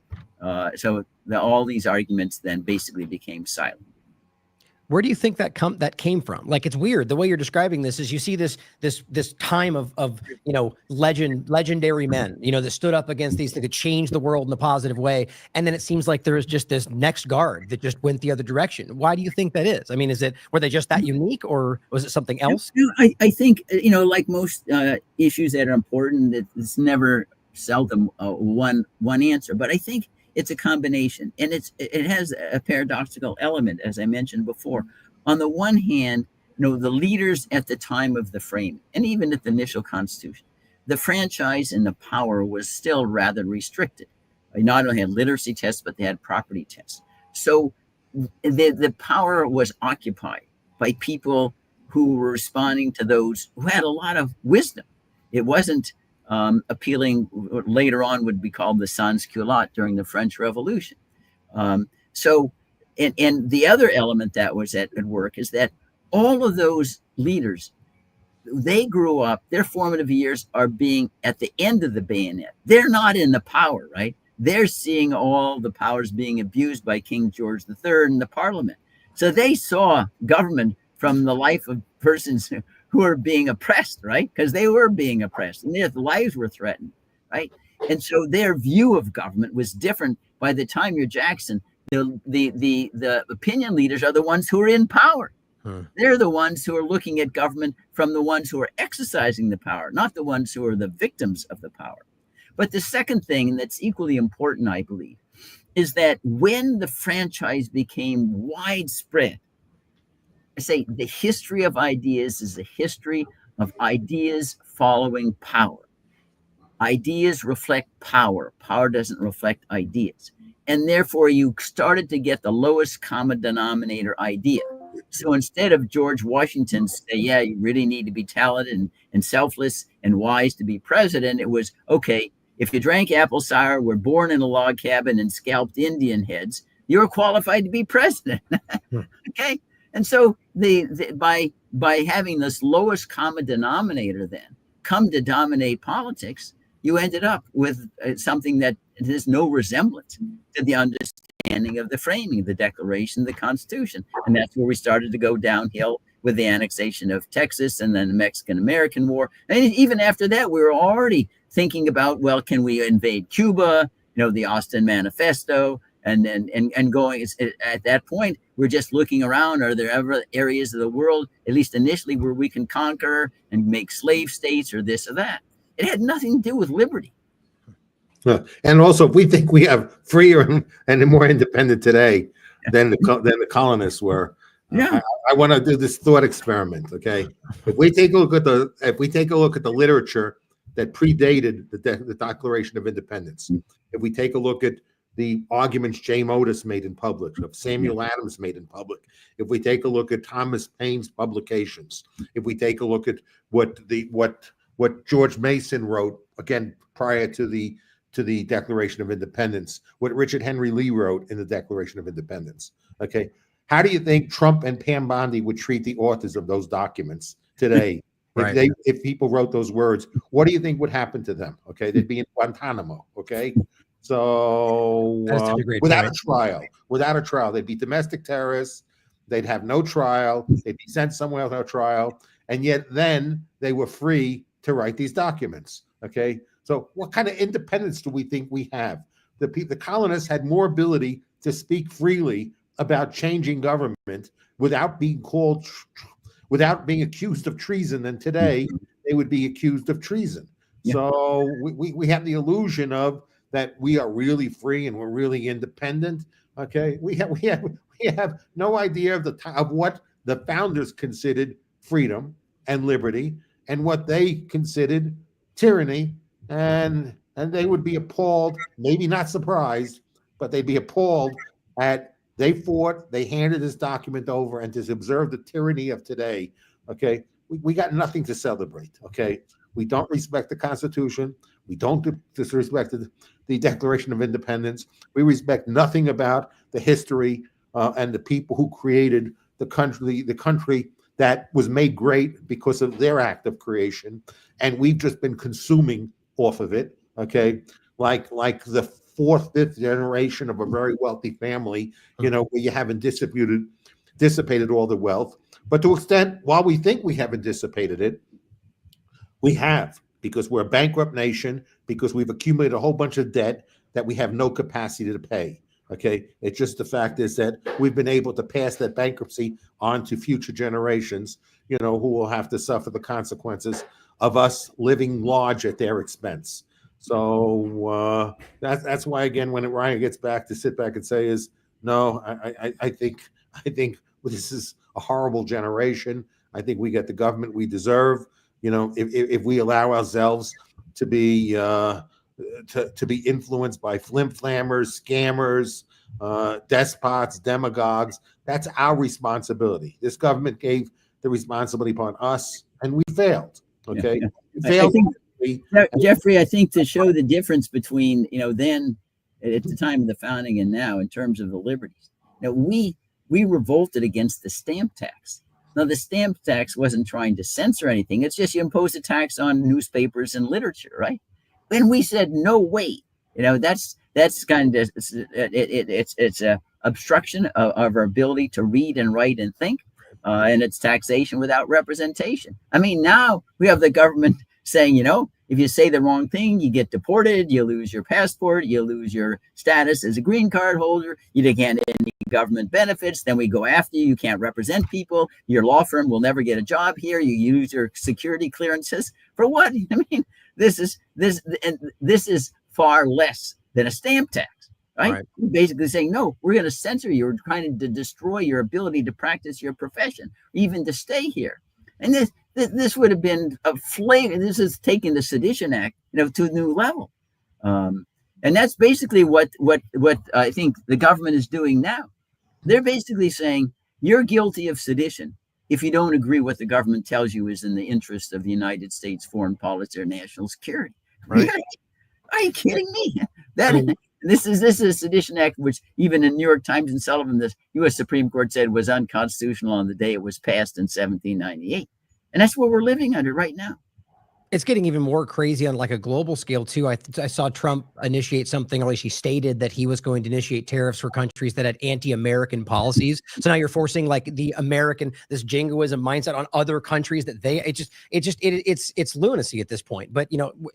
So all these arguments then basically became silent. Where do you think that came from? Like, it's weird. The way you're describing this is you see this time of legendary men, that stood up against these things, that changed the world in a positive way. And then it seems like there is just this next guard that just went the other direction. Why do you think that is? I mean, were they just that unique, or was it something else? I think, like most issues that are important, it's never seldom one answer, but I think it's a combination, and it has a paradoxical element, as I mentioned before. On the one hand, the leaders at the time of the framing, and even at the initial Constitution, the franchise and the power was still rather restricted. They not only had literacy tests, but they had property tests. So the power was occupied by people who were responding to those who had a lot of wisdom. It wasn't appealing what later on would be called the sans-culotte during the French Revolution. And the other element that was at work is that all of those leaders, they grew up, their formative years are being at the end of the bayonet. They're not in the power, right? They're seeing all the powers being abused by King George III and the Parliament. So they saw government from the life of persons who are being oppressed, right? Because they were being oppressed and their lives were threatened, right? And so their view of government was different. By the time you're Jackson, the opinion leaders are the ones who are in power. They're the ones who are looking at government from the ones who are exercising the power, not the ones who are the victims of the power. But the second thing that's equally important, I believe, is that when the franchise became widespread, I say the history of ideas is a history of ideas following power. Ideas reflect power. Power doesn't reflect ideas. And therefore, you started to get the lowest common denominator idea. So instead of George Washington say, yeah, you really need to be talented and selfless and wise to be president, it was, okay, if you drank apple cider, were born in a log cabin and scalped Indian heads, you're qualified to be president. Okay. And so by having this lowest common denominator then come to dominate politics, you ended up with something that has no resemblance to the understanding of the framing of the Declaration, the Constitution. And that's where we started to go downhill with the annexation of Texas and then the Mexican-American War. And even after that, we were already thinking about, well, can we invade Cuba? You know, the Austin Manifesto, and going at that point, we're just looking around. Are there ever areas of the world, at least initially, where we can conquer and make slave states or this or that? It had nothing to do with liberty. And also, if we think we have freer and more independent today than the colonists were, I want to do this thought experiment. Okay, if we take a look at the literature that predated the Declaration of Independence, if we take a look at the arguments James Otis made in public, of Samuel Adams made in public, if we take a look at Thomas Paine's publications, if we take a look at what George Mason wrote again prior to the Declaration of Independence, what Richard Henry Lee wrote in the Declaration of Independence. Okay, how do you think Trump and Pam Bondi would treat the authors of those documents today? Right. If people wrote those words, what do you think would happen to them? Okay, they'd be in Guantanamo. Okay, so without a trial, they'd be domestic terrorists. They'd have no trial. They'd be sent somewhere without trial, and yet then they were free to write these documents. Okay, so what kind of independence do we think we have? The colonists had more ability to speak freely about changing government without being accused of treason than today they would be accused of treason. So we have the illusion of that we are really free and we're really independent. Okay, we have no idea of what the founders considered freedom and liberty and what they considered tyranny, and they would be appalled, maybe not surprised, but they'd be appalled at they fought, they handed this document over, and to observe the tyranny of today. Okay, we got nothing to celebrate. Okay, we don't respect the Constitution. We don't disrespect the Declaration of Independence. We respect nothing about the history and the people who created the country that was made great because of their act of creation, and we've just been consuming off of it. Okay, like the fourth, fifth generation of a very wealthy family, where you haven't dissipated all the wealth. But to extent, while we think we haven't dissipated it, we have, because we're a bankrupt nation, because we've accumulated a whole bunch of debt that we have no capacity to pay. Okay, it's just the fact is that we've been able to pass that bankruptcy on to future generations, who will have to suffer the consequences of us living large at their expense. So that's why, again, when Ryan gets back to sit back and say is, no, I think this is a horrible generation. I think we get the government we deserve. If we allow ourselves to be influenced by flim-flammers, scammers, despots, demagogues, that's our responsibility. This government gave the responsibility upon us, and we failed. Okay, Jeffrey, I think to show the difference between, then at the time of the founding and now in terms of the liberties, we revolted against the stamp tax. Now, the stamp tax wasn't trying to censor anything. It's just you impose a tax on newspapers and literature, right? And we said, no way. That's kind of, it's a obstruction of our ability to read and write and think. And it's taxation without representation. I mean, now we have the government saying, if you say the wrong thing, you get deported, you lose your passport, you lose your status as a green card holder, you can't get any government benefits, then we go after you, you can't represent people, your law firm will never get a job here, you lose your security clearances. For what? I mean, this is far less than a stamp tax. Right? You're basically saying, no, we're going to censor you. We're trying to destroy your ability to practice your profession, even to stay here. And this would have been a flavor. This is taking the Sedition Act, to a new level. And that's basically what I think the government is doing now. They're basically saying you're guilty of sedition if you don't agree what the government tells you is in the interest of the United States foreign policy or national security. Right? Are you kidding me? This is a Sedition Act, which even in New York Times and Sullivan, the U.S. Supreme Court said was unconstitutional on the day it was passed in 1798. And that's what we're living under right now. It's getting even more crazy on like a global scale too. I saw Trump initiate something, or at least he stated that he was going to initiate tariffs for countries that had anti-American policies. So now you're forcing like this jingoism mindset on other countries that it's lunacy at this point. But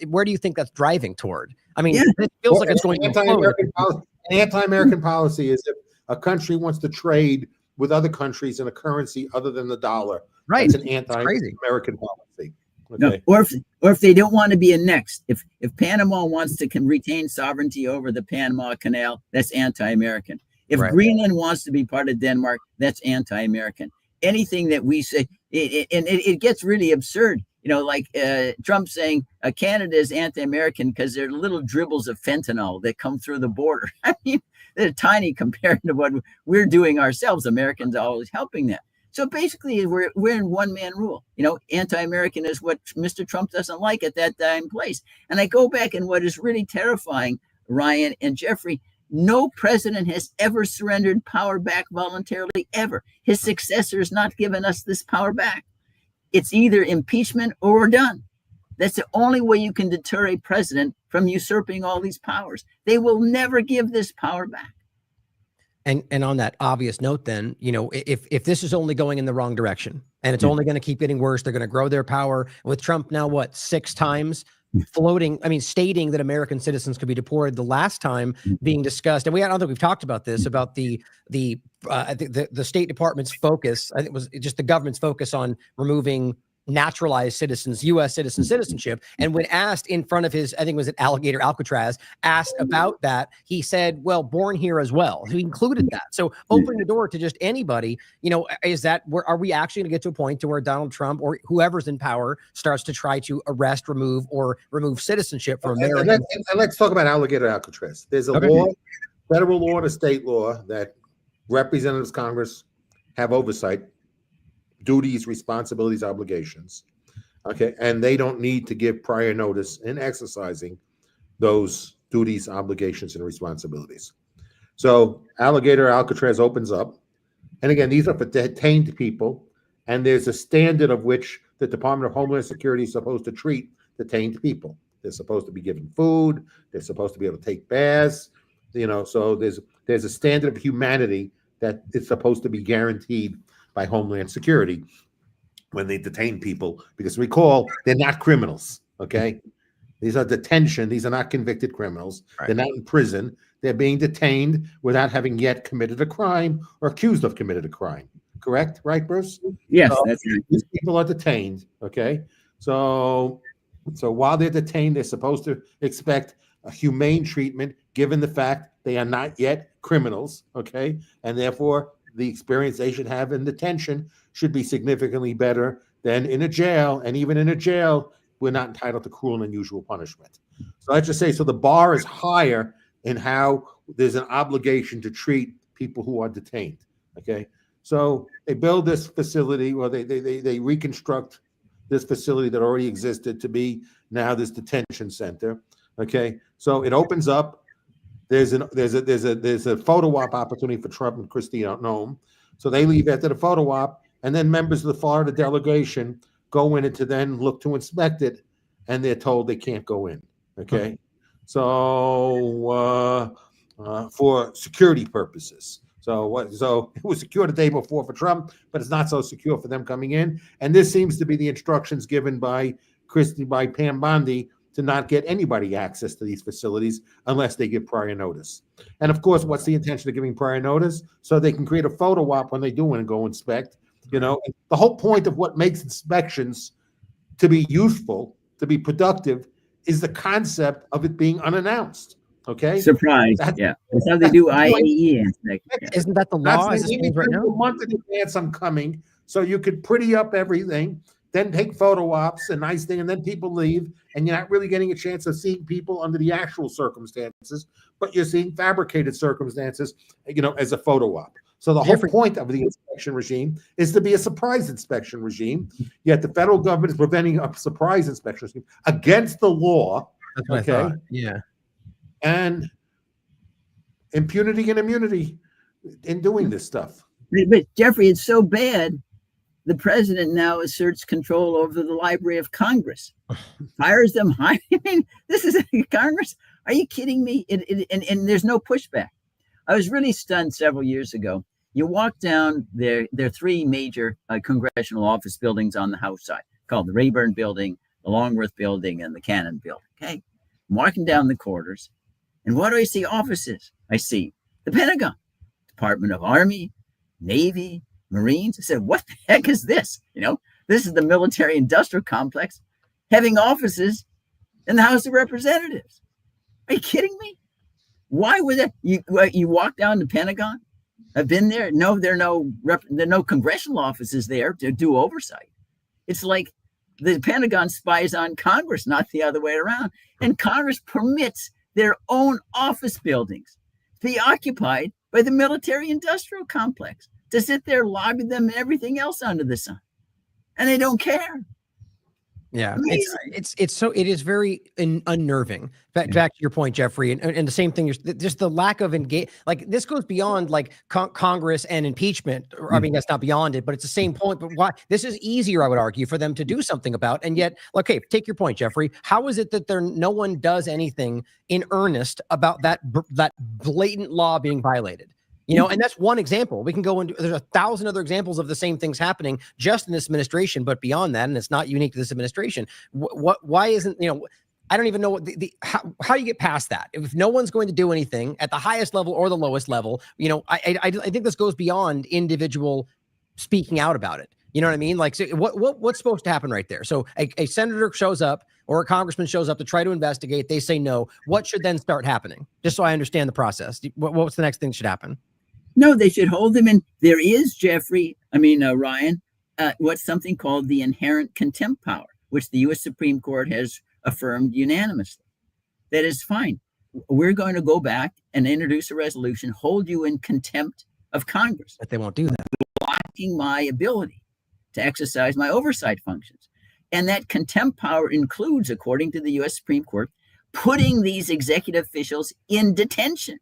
where do you think that's driving toward? I mean, it feels like it's going to implode. Anti-American policy is if a country wants to trade with other countries in a currency other than the dollar. Right. It's an anti-American policy. Okay. No, or if they don't want to be annexed, if Panama wants to retain sovereignty over the Panama Canal, that's anti-American. If Greenland wants to be part of Denmark, that's anti-American. Anything that we say, it gets really absurd. Like Trump saying Canada is anti-American because they're little dribbles of fentanyl that come through the border. I mean, they're tiny compared to what we're doing ourselves. Americans are always helping them. So basically, we're in one-man rule. Anti-American is what Mr. Trump doesn't like at that time and place. And I go back, and what is really terrifying, Ryan and Jeffrey, no president has ever surrendered power back voluntarily, ever. His successor has not given us this power back. It's either impeachment or we're done. That's the only way you can deter a president from usurping all these powers. They will never give this power back. And on that obvious note, then, if this is only going in the wrong direction and it's only going to keep getting worse, they're going to grow their power. With Trump now, 6 times stating that American citizens could be deported. The last time being discussed, and I don't think we've talked about this, about the State Department's focus. I think it was just the government's focus on removing naturalized citizens, U.S. citizenship. And when asked in front of his, I think it was at Alcatraz, asked about that, he said, well, born here as well. He included that. So opening the door to just anybody, are we actually going to get to a point to where Donald Trump or whoever's in power starts to try to arrest, remove citizenship from Americans? And let's talk about alligator Alcatraz. There's a law, federal law and a state law, that representatives, Congress have oversight, duties, responsibilities, obligations. Okay. And they don't need to give prior notice in exercising those duties, obligations, and responsibilities. So alligator Alcatraz opens up. And again, these are for detained people. And there's a standard of which the Department of Homeland Security is supposed to treat detained people. They're supposed to be given food. They're supposed to be able to take baths. So there's a standard of humanity that is supposed to be guaranteed by Homeland Security when they detain people, because recall, they're not criminals, okay? These are detention. These are not convicted criminals. Right. They're not in prison. They're being detained without having yet committed a crime or accused of committed a crime. Correct? Right, Bruce? Yes, so that's right. These people are detained, okay? So while they're detained, they're supposed to expect a humane treatment given the fact they are not yet criminals, okay? And therefore, the experience they should have in detention should be significantly better than in a jail. And even in a jail, we're not entitled to cruel and unusual punishment. So let's just say, so the bar is higher in how there's an obligation to treat people who are detained. Okay. So they build this facility, or they reconstruct this facility that already existed to be now this detention center. Okay, so it opens up. There's a photo op opportunity for Trump and Cristian out Nome. So they leave after the photo op, and then members of the Florida delegation go in to then look to inspect it, and they're told they can't go in. Okay, so for security purposes. So it was secure the day before for Trump, but it's not so secure for them coming in. And this seems to be the instructions given by Pam Bondi to not get anybody access to these facilities unless they give prior notice. And of course, what's the intention of giving prior notice? So they can create a photo op when they do want to go inspect. You know, the whole point of what makes inspections to be useful, to be productive, is the concept of it being unannounced. Okay, surprise. That's how they do IAEA inspection. Isn't that the law as it stands right now? A month in advance, I'm coming, so you could pretty up everything, then take photo ops, a nice thing, and then people leave, and you're not really getting a chance of seeing people under the actual circumstances, but you're seeing fabricated circumstances, you know, as a photo op. So the whole point of the inspection regime is to be a surprise inspection regime. Yet the federal government is preventing a surprise inspection regime against the law. That's what I thought. Yeah. And impunity and immunity in doing this stuff. But Jeffrey, it's so bad. The president now asserts control over the Library of Congress, fires them. I mean, this is Congress. Are you kidding me? And there's no pushback. I was really stunned several years ago. You walk down there are three major congressional office buildings on the House side, called the Rayburn Building, the Longworth Building, and the Cannon Building. Okay, I'm walking down the corridors. And what do I see? Offices. I see the Pentagon, Department of Army, Navy, Marines. I said, what the heck is this? You know, this is the military industrial complex having offices in the House of Representatives. Are you kidding me? Why would that? You walk down the Pentagon? I've been there. No, there are no congressional offices there to do oversight. It's like the Pentagon spies on Congress, not the other way around. And Congress permits their own office buildings to be occupied by the military industrial complex, to sit there, lobby them and everything else under the sun. And they don't care. Yeah, it is very unnerving. Back to your point, Jeffrey, and the same thing. Just the lack of engage. Like this goes beyond like Congress and impeachment. I mean, that's not beyond it, but it's the same point. But why this is easier, I would argue, for them to do something about. And yet, okay, take your point, Jeffrey. How is it that no one does anything in earnest about that blatant law being violated? You know, and that's one example. We can go into, there's 1,000 other examples of the same things happening just in this administration, but beyond that, and it's not unique to this administration. Why isn't, you know, I don't even know what how you get past that. If no one's going to do anything at the highest level or the lowest level, you know, I think this goes beyond individual speaking out about it. You know what I mean? Like, so what's supposed to happen right there? So a senator shows up or a congressman shows up to try to investigate. They say no. What should then start happening? Just so I understand the process. What's the next thing that should happen? No, they should hold them in. There is, Ryan, what's something called the inherent contempt power, which the U.S. Supreme Court has affirmed unanimously. That is fine. We're going to go back and introduce a resolution, hold you in contempt of Congress. But they won't do that. Blocking my ability to exercise my oversight functions. And that contempt power includes, according to the U.S. Supreme Court, putting these executive officials in detention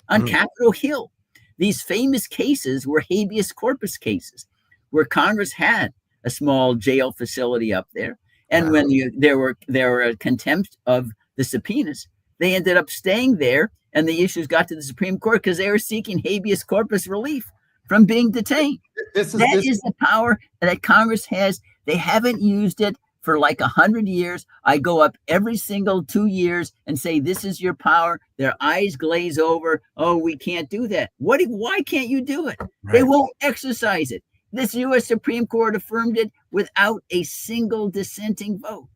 on Capitol Hill. These famous cases were habeas corpus cases where Congress had a small jail facility up there. And when there were a contempt of the subpoenas, they ended up staying there. And the issues got to the Supreme Court because they were seeking habeas corpus relief from being detained. That is the power that Congress has. They haven't used it for like 100 years. I go up every single 2 years and say, this is your power. Their eyes glaze over. Oh, we can't do that. Why can't you do it? Right. They won't exercise it. This U.S. Supreme Court affirmed it without a single dissenting vote.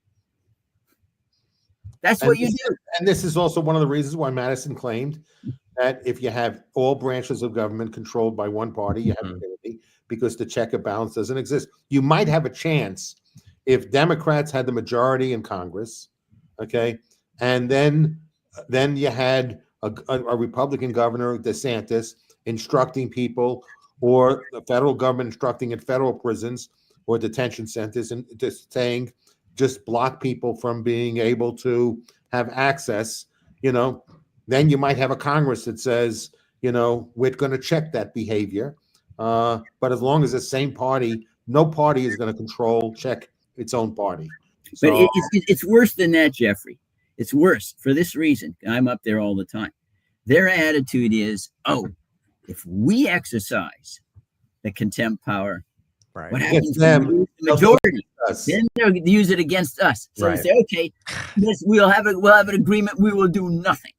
That's what you do. And this is also one of the reasons why Madison claimed that if you have all branches of government controlled by one party, you have immunity, because the check and balance doesn't exist. You might have a chance if Democrats had the majority in Congress, okay, and then you had a Republican governor, DeSantis, instructing people, or the federal government instructing in federal prisons, or detention centers, and just saying, just block people from being able to have access, then you might have a Congress that says, we're going to check that behavior. But as long as the same party, no party is going to check its own party. But it's worse than that, Jeffrey. It's worse for this reason. I'm up there all the time. Their attitude is, if we exercise the contempt power, right, what happens to them, the majority? Then they'll use it against us. So right. They say, okay, yes, we'll have an agreement. We will do nothing.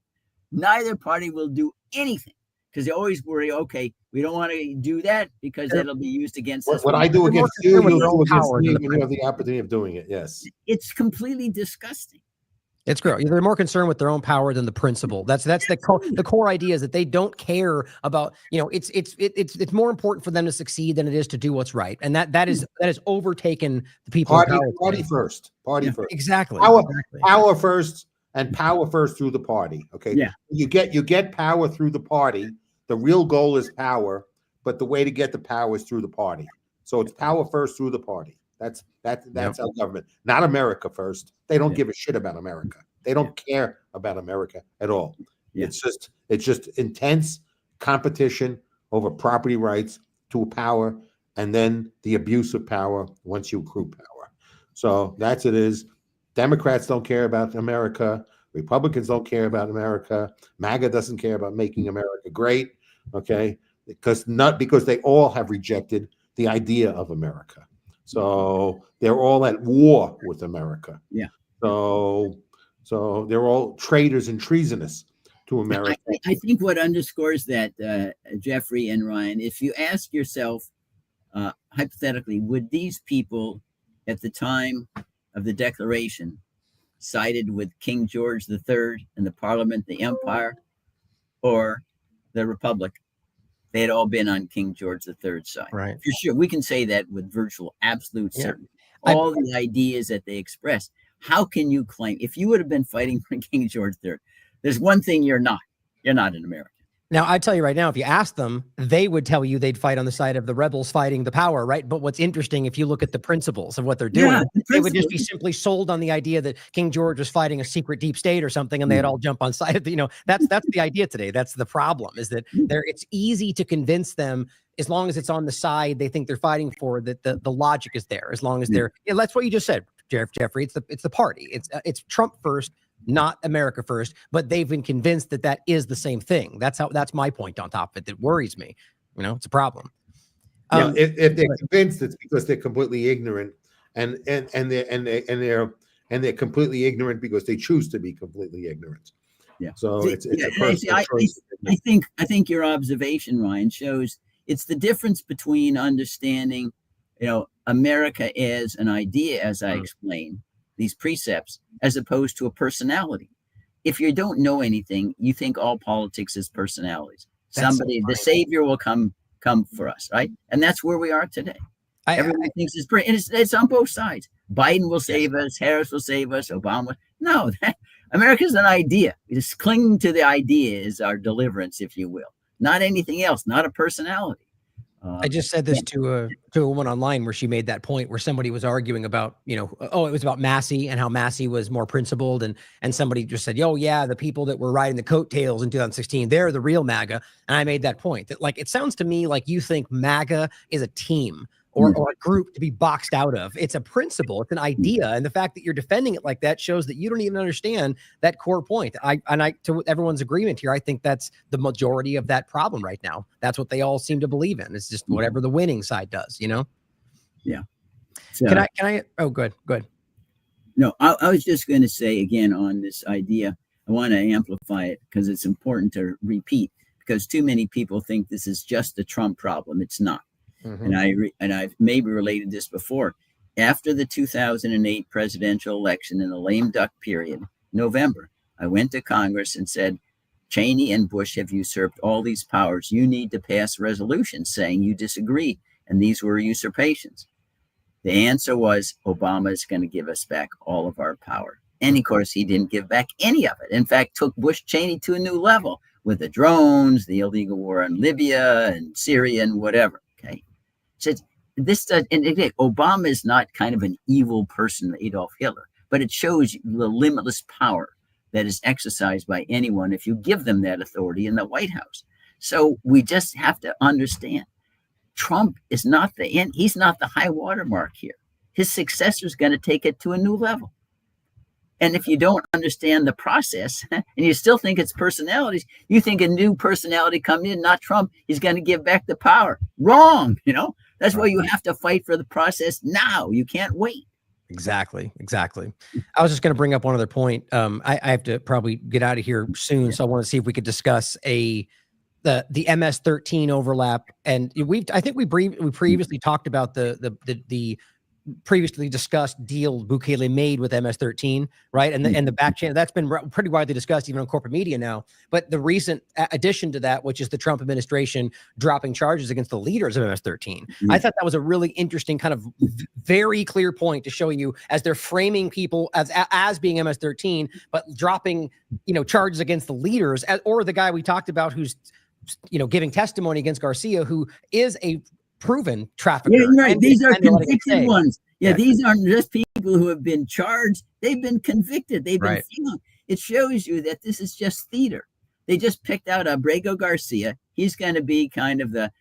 Neither party will do anything because they always worry, okay, we don't want to do that because that'll be used against us. What I do against you, you do against me when you have the opportunity of doing it. Yes. It's completely disgusting. It's great. They're more concerned with their own power than the principle. That's the core idea is that they don't care about, it's more important for them to succeed than it is to do what's right. And that is overtaken the people. Party first. Exactly. Power first, and power first through the party. Okay. Yeah. You get power through the party. The real goal is power, but the way to get the power is through the party. So it's power first through the party. That's our government, not America first. They don't give a shit about America. They don't care about America at all. Yeah. It's just intense competition over property rights to power, and then the abuse of power once you accrue power. So that's it is. Democrats don't care about America. Republicans don't care about America. MAGA doesn't care about making America great. Okay, because they all have rejected the idea of America. So they're all at war with America. Yeah. So they're all traitors and treasonous to America. I think what underscores that, Jeffrey and Ryan, if you ask yourself, hypothetically, would these people at the time of the Declaration sided with King George III and the Parliament, the Empire, or the Republic? They had all been on King George III's side. Right. For sure. We can say that with virtual absolute certainty. All the ideas that they express. How can you claim, if you would have been fighting for King George III, there's one thing you're not. You're not an American. Now, I tell you right now, if you ask them, they would tell you they'd fight on the side of the rebels fighting the power, right? But what's interesting, if you look at the principles of what they're doing, they would just be simply sold on the idea that King George was fighting a secret deep state or something, and they'd all jump on side of the, that's the idea today. That's the problem, is that it's easy to convince them, as long as it's on the side they think they're fighting for, that the logic is there, as long as they're, that's what you just said, Jeffrey. It's the party. It's Trump first, not America first, but they've been convinced that is the same thing. That's my point on top of it. That worries me. It's a problem. If they're convinced, it's because they're completely ignorant, and they're completely ignorant because they choose to be completely ignorant. Yeah. So I think your observation, Ryan, shows it's the difference between understanding, America as an idea, as I explained, these precepts, as opposed to a personality. If you don't know anything, you think all politics is personalities. Somebody, the savior will come for us, right? And that's where we are today. Everyone thinks it's great, and it's on both sides. Biden will save us, Harris will save us, Obama. No, America's an idea. Just clinging to the idea is our deliverance, if you will. Not anything else, not a personality. I just said this to a woman online where she made that point where somebody was arguing about, it was about Massey and how Massey was more principled. And somebody just said, the people that were riding the coattails in 2016, they're the real MAGA. And I made that point that, it sounds to me like you think MAGA is a team or a group to be boxed out of. It's a principle. It's an idea. And the fact that you're defending it like that shows that you don't even understand that core point. To everyone's agreement here, I think that's the majority of that problem right now. That's what they all seem to believe in. It's just whatever the winning side does, Yeah. So, can I, oh, good. No, I was just going to say again on this idea, I want to amplify it because it's important to repeat, because too many people think this is just a Trump problem. It's not. Mm-hmm. And I've maybe related this before. After the 2008 presidential election in the lame duck period, November, I went to Congress and said, Cheney and Bush have usurped all these powers. You need to pass resolutions saying you disagree, and these were usurpations. The answer was Obama is going to give us back all of our power. And of course, he didn't give back any of it. In fact, took Bush Cheney to a new level with the drones, the illegal war in Libya and Syria and whatever. Okay. So this does, and again, Obama is not kind of an evil person, Adolf Hitler, but it shows the limitless power that is exercised by anyone if you give them that authority in the White House. So we just have to understand Trump is not the end. He's not the high watermark here. His successor is going to take it to a new level. And if you don't understand the process and you still think it's personalities, you think a new personality coming in, not Trump, he's going to give back the power. Wrong. That's why you have to fight for the process now. You can't wait. Exactly. I was just going to bring up one other point. I have to probably get out of here soon, so I want to see if we could discuss the MS-13 overlap. And I think we previously talked about the previously discussed deal Bukele made with MS-13, right? And the back channel that's been pretty widely discussed even on corporate media now. But the recent addition to that, which is the Trump administration dropping charges against the leaders of MS-13, I thought that was a really interesting kind of very clear point to showing you as they're framing people as being MS-13, but dropping charges against the leaders or the guy we talked about who's giving testimony against Garcia, who is a proven trafficker. Yeah, right. These are convicted ones. Yeah, these aren't just people who have been charged. They've been convicted. They've been found. It shows you that this is just theater. They just picked out Abrego Garcia. He's going to be kind of the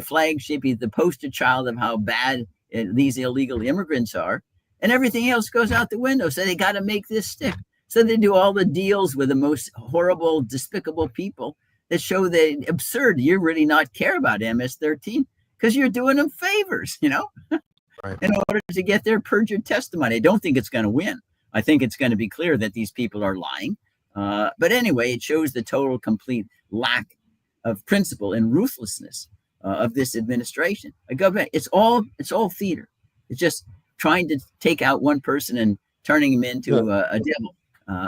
flagship. He's the poster child of how bad these illegal immigrants are. And everything else goes out the window. So they got to make this stick. So they do all the deals with the most horrible, despicable people that show that absurd. You really not care about MS-13. Because you're doing them favors, in order to get their perjured testimony. I don't think it's going to win. I think it's going to be clear that these people are lying. But anyway, it shows the total, complete lack of principle and ruthlessness of this administration. I go back. It's all theater. It's just trying to take out one person and turning him into a devil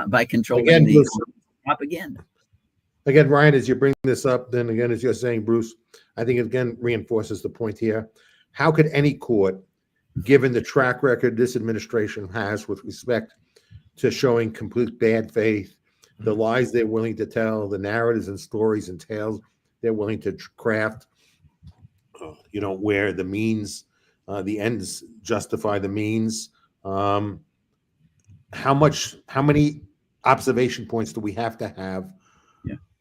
by controlling the propaganda. Again, Ryan, as you bring this up, then again, as you're saying, Bruce, I think again reinforces the point here. How could any court, given the track record this administration has with respect to showing complete bad faith, the lies they're willing to tell, the narratives and stories and tales they're willing to craft, where the means, the ends justify the means. How many observation points do we have to have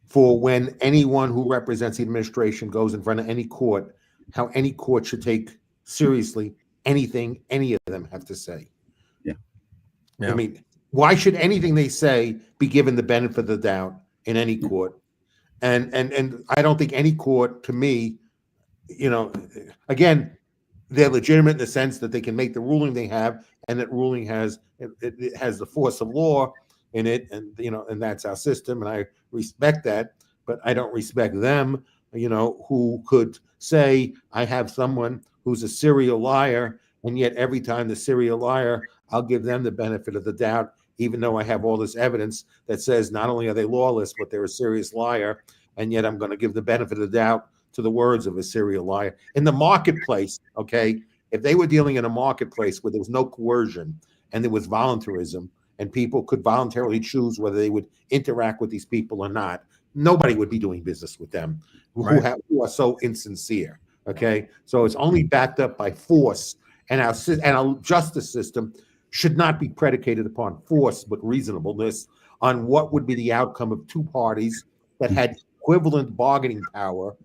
for when anyone who represents the administration goes in front of any court, how any court should take seriously anything any of them have to say? Yeah. I mean, why should anything they say be given the benefit of the doubt in any court? And I don't think any court, to me, again, they're legitimate in the sense that they can make the ruling they have, and that ruling has it has the force of law in it, and and that's our system, and I respect that, but I don't respect them, who could say, I have someone who's a serial liar, and yet every time the serial liar, I'll give them the benefit of the doubt, even though I have all this evidence that says not only are they lawless, but they're a serious liar, and yet I'm going to give the benefit of the doubt to the words of a serial liar. In the marketplace, okay, if they were dealing in a marketplace where there was no coercion and there was voluntarism, and people could voluntarily choose whether they would interact with these people or not, nobody would be doing business with them who are so insincere. Okay, so it's only backed up by force, and our justice system should not be predicated upon force but reasonableness on what would be the outcome of two parties that had equivalent bargaining power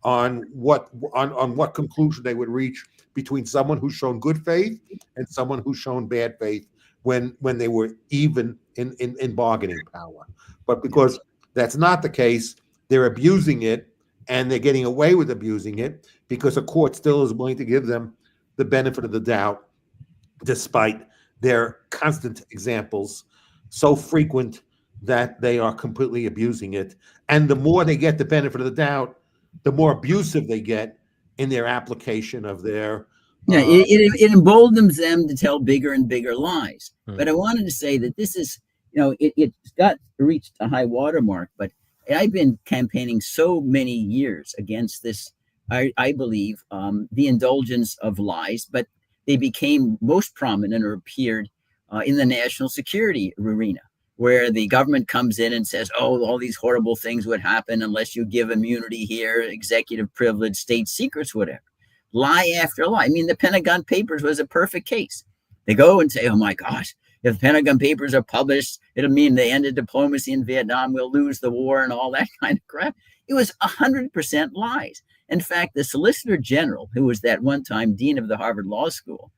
on what conclusion they would reach between someone who's shown good faith and someone who's shown bad faith when they were even in bargaining power. But because that's not the case, they're abusing it, and they're getting away with abusing it because a court still is willing to give them the benefit of the doubt, despite their constant examples, so frequent that they are completely abusing it. And the more they get the benefit of the doubt, the more abusive they get in their application of their it emboldens them to tell bigger and bigger lies. But I wanted to say that this is, it's got reached a high watermark, but I've been campaigning so many years against this, I believe, the indulgence of lies, but they became most prominent or appeared in the national security arena, where the government comes in and says, all these horrible things would happen unless you give immunity here, executive privilege, state secrets, whatever. lie after lie. I mean, the Pentagon Papers was a perfect case. They go and say, oh my gosh, if the Pentagon Papers are published, it'll mean they ended diplomacy in Vietnam, we'll lose the war and all that kind of crap. It was 100% lies. In fact, the Solicitor General, who was that one time dean of the Harvard Law School,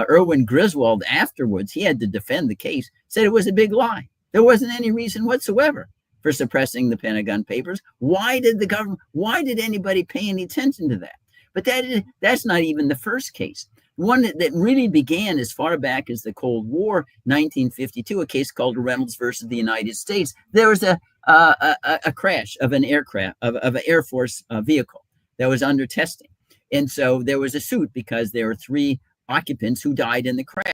Erwin Griswold, afterwards, he had to defend the case, said it was a big lie. There wasn't any reason whatsoever for suppressing the Pentagon Papers. Why did anybody pay any attention to that? But that's not even the first case. One that really began as far back as the Cold War, 1952, a case called Reynolds versus the United States. There was a crash of an aircraft, of an Air Force vehicle that was under testing. And so there was a suit because there were 3 occupants who died in the crash.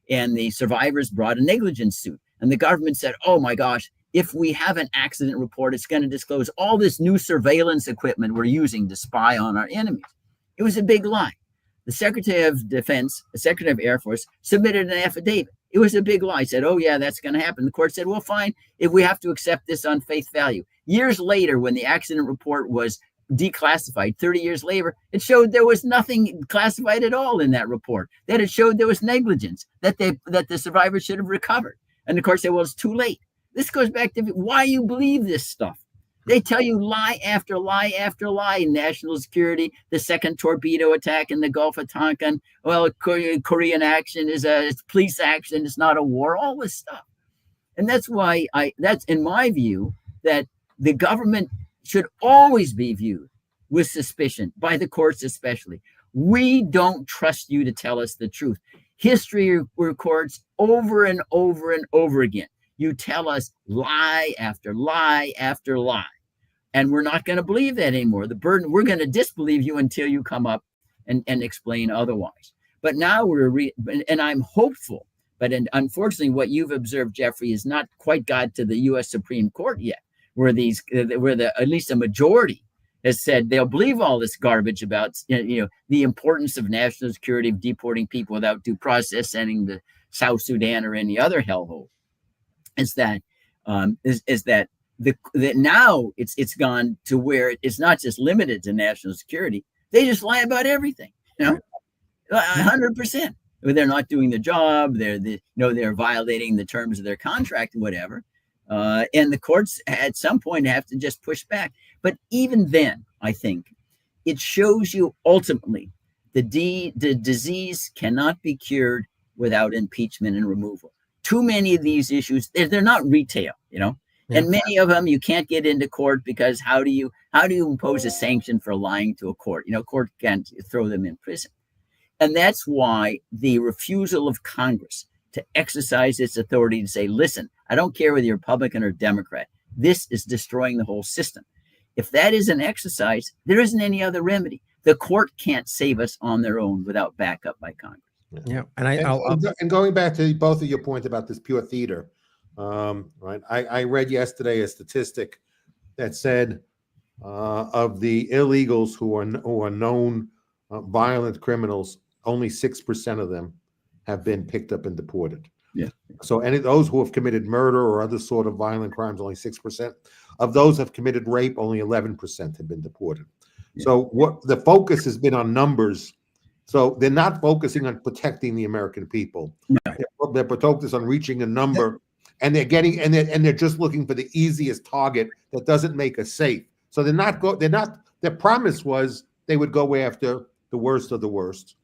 And the survivors brought a negligence suit. And the government said, oh my gosh, if we have an accident report, it's going to disclose all this new surveillance equipment we're using to spy on our enemies. It was a big lie. The Secretary of Defense, the Secretary of Air Force, submitted an affidavit. It was a big lie. Said, oh yeah, that's going to happen. The court said, well, fine, if we have to accept this on face value. Years later, when the accident report was declassified, 30 years later, it showed there was nothing classified at all in that report, that it showed there was negligence, that the survivors should have recovered. And the court said, well, it's too late. This goes back to why you believe this stuff. They tell you lie after lie after lie. National security, the second torpedo attack in the Gulf of Tonkin. Well, Korean action is a police action. It's not a war. All this stuff. And that's why that's in my view that the government should always be viewed with suspicion by the courts, especially. We don't trust you to tell us the truth. History records over and over and over again. You tell us lie after lie after lie. And we're not going to believe that anymore. The burden, we're going to disbelieve you until you come up and explain otherwise. But now and I'm hopeful, but unfortunately what you've observed, Jeffrey, is not quite got to the U.S. Supreme Court yet, where at least a majority has said they'll believe all this garbage about the importance of national security, of deporting people without due process, sending to South Sudan or any other hellhole. That now it's gone to where it's not just limited to national security. They just lie about everything, 100%. They're not doing the job. They're violating the terms of their contract, whatever. And the courts at some point have to just push back. But even then, I think it shows you ultimately the disease cannot be cured without impeachment and removal. Too many of these issues, they're not retail, and many of them you can't get into court because how do you impose a sanction for lying to a court? Court can't throw them in prison. And that's why the refusal of Congress to exercise its authority to say, listen, I don't care whether you're Republican or Democrat. This is destroying the whole system. If that is an exercise, there isn't any other remedy. The court can't save us on their own without backup by Congress. Yeah, and going back to both of your points about this pure theater, right? I read yesterday a statistic that said of the illegals who are known violent criminals, only 6% of them have been picked up and deported. Yeah. So any of those who have committed murder or other sort of violent crimes, only 6%. Of those who have committed rape, only 11% have been deported. Yeah. So what the focus has been on numbers. So they're not focusing on protecting the American people. No. They're focused on reaching a number, and they're just looking for the easiest target that doesn't make us safe. So their promise was they would go after the worst of the worst,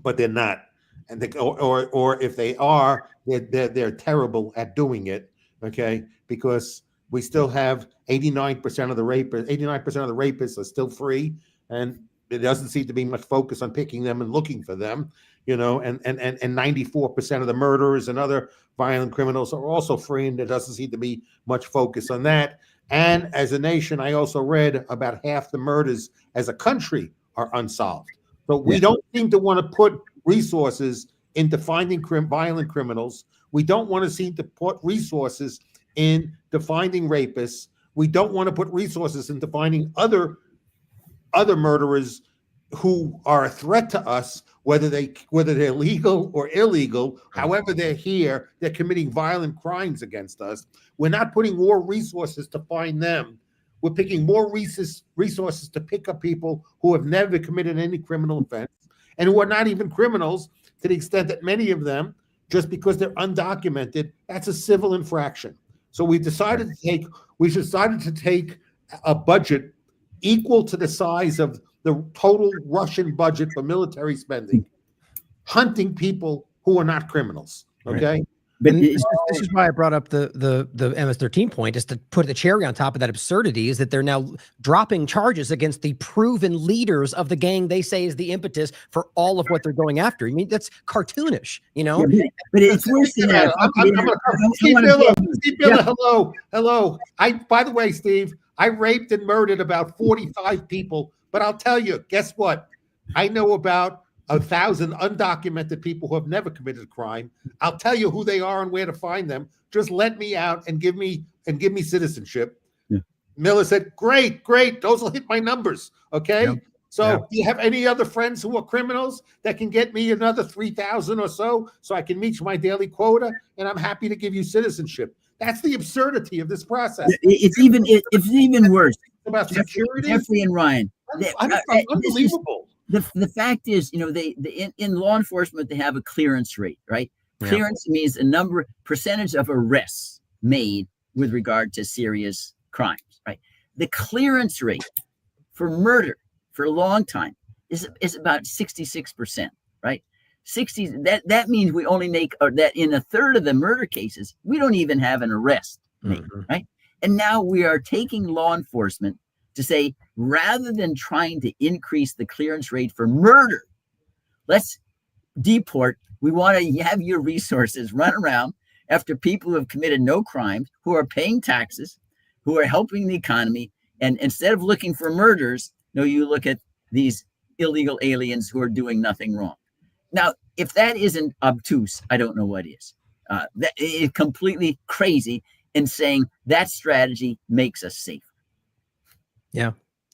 but they're not. And or if they are, they're terrible at doing it. Okay, because we still have 89% of the rapists are still free, and there doesn't seem to be much focus on picking them and looking for them, and 94% of the murderers and other violent criminals are also free, and there doesn't seem to be much focus on that. And as a nation, I also read about half the murders as a country are unsolved. So we don't seem to want to put resources into finding violent criminals. We don't want to seem to put resources into finding rapists. We don't want to put resources into finding other murderers who are a threat to us, whether they're legal or illegal, however they're here, they're committing violent crimes against us. We're not putting more resources to find them. we're picking more resources to pick up people who have never committed any criminal offense and who are not even criminals, to the extent that many of them, just because they're undocumented, that's a civil infraction. So we decided to take a budget equal to the size of the total Russian budget for military spending, hunting people who are not criminals. Okay. Right. But this is why I brought up the MS-13 point, is to put the cherry on top of that absurdity, is that they're now dropping charges against the proven leaders of the gang they say is the impetus for all of what they're going after. I mean, that's cartoonish, you know? Yeah, but it's worse than that. Steve Miller, hello. By the way, Steve, I raped and murdered about 45 people, but I'll tell you, guess what? I know about 1,000 undocumented people who have never committed a crime. I'll tell you who they are and where to find them. Just let me out and give me citizenship. Yeah. Miller said, great. Those will hit my numbers. Okay. Yeah. So do you have any other friends who are criminals that can get me another 3,000 or so I can meet my daily quota? And I'm happy to give you citizenship. That's the absurdity of this process. It's even worse. About security. Jeffrey and Ryan. Unbelievable. The fact is, you know, they in law enforcement, they have a clearance rate, right? Yeah. Clearance means a percentage of arrests made with regard to serious crimes, right? The clearance rate for murder for a long time is about 66%, right? 60. That means we only make that in a third of the murder cases, we don't even have an arrest made, right? And now we are taking law enforcement to say, rather than trying to increase the clearance rate for murder, let's deport. We want to have your resources run around after people who have committed no crimes, who are paying taxes, who are helping the economy. And instead of looking for murders, you look at these illegal aliens who are doing nothing wrong. Now, if that isn't obtuse, I don't know what is. That is completely crazy in saying that strategy makes us safe. Yeah.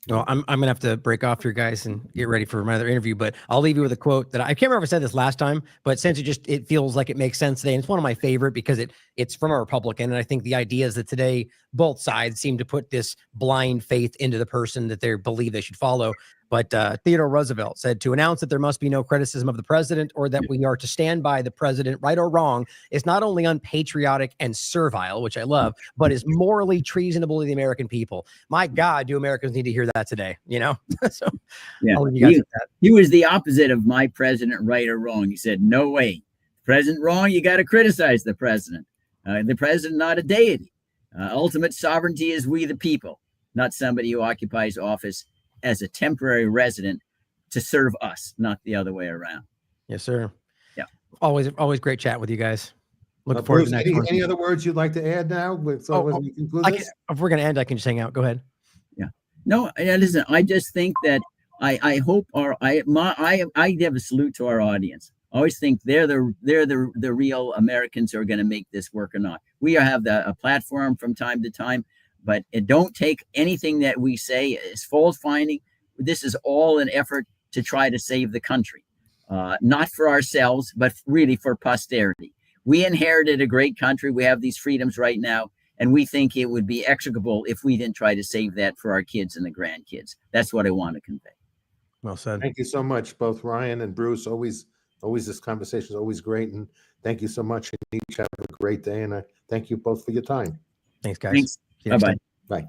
Well, I'm going to have to break off here, guys, and get ready for my other interview, but I'll leave you with a quote that I can't remember if I said this last time, but since it feels like it makes sense today, and it's one of my favorite because it's from a Republican. And I think the idea is that today, both sides seem to put this blind faith into the person that they believe they should follow. But Theodore Roosevelt said, to announce that there must be no criticism of the president or that we are to stand by the president, right or wrong, is not only unpatriotic and servile, which I love, but is morally treasonable to the American people. My God, do Americans need to hear that today? So yeah, he was the opposite of my president, right or wrong. He said, no way. President wrong, you got to criticize the president. The president, not a deity. Ultimate sovereignty is we the people, not somebody who occupies office as a temporary resident to serve us, not the other way around. Yes, sir. Yeah. Always great chat with you guys. Looking forward Bruce, to the next one. Any other words you'd like to add now? If we're going to end, I can just hang out. Go ahead. Yeah. No, listen, I just think that I hope I have a salute to our audience. I always think they're the real Americans who are going to make this work or not. We have a platform from time to time, but don't take anything that we say as fault finding. This is all an effort to try to save the country, not for ourselves, but really for posterity. We inherited a great country. We have these freedoms right now, and we think it would be execrable if we didn't try to save that for our kids and the grandkids. That's what I want to convey. Well said. Thank you so much, both Ryan and Bruce. Always this conversation is always great, and thank you so much. And each have a great day, and I thank you both for your time. Thanks, guys. Thanks. Bye-bye. Bye.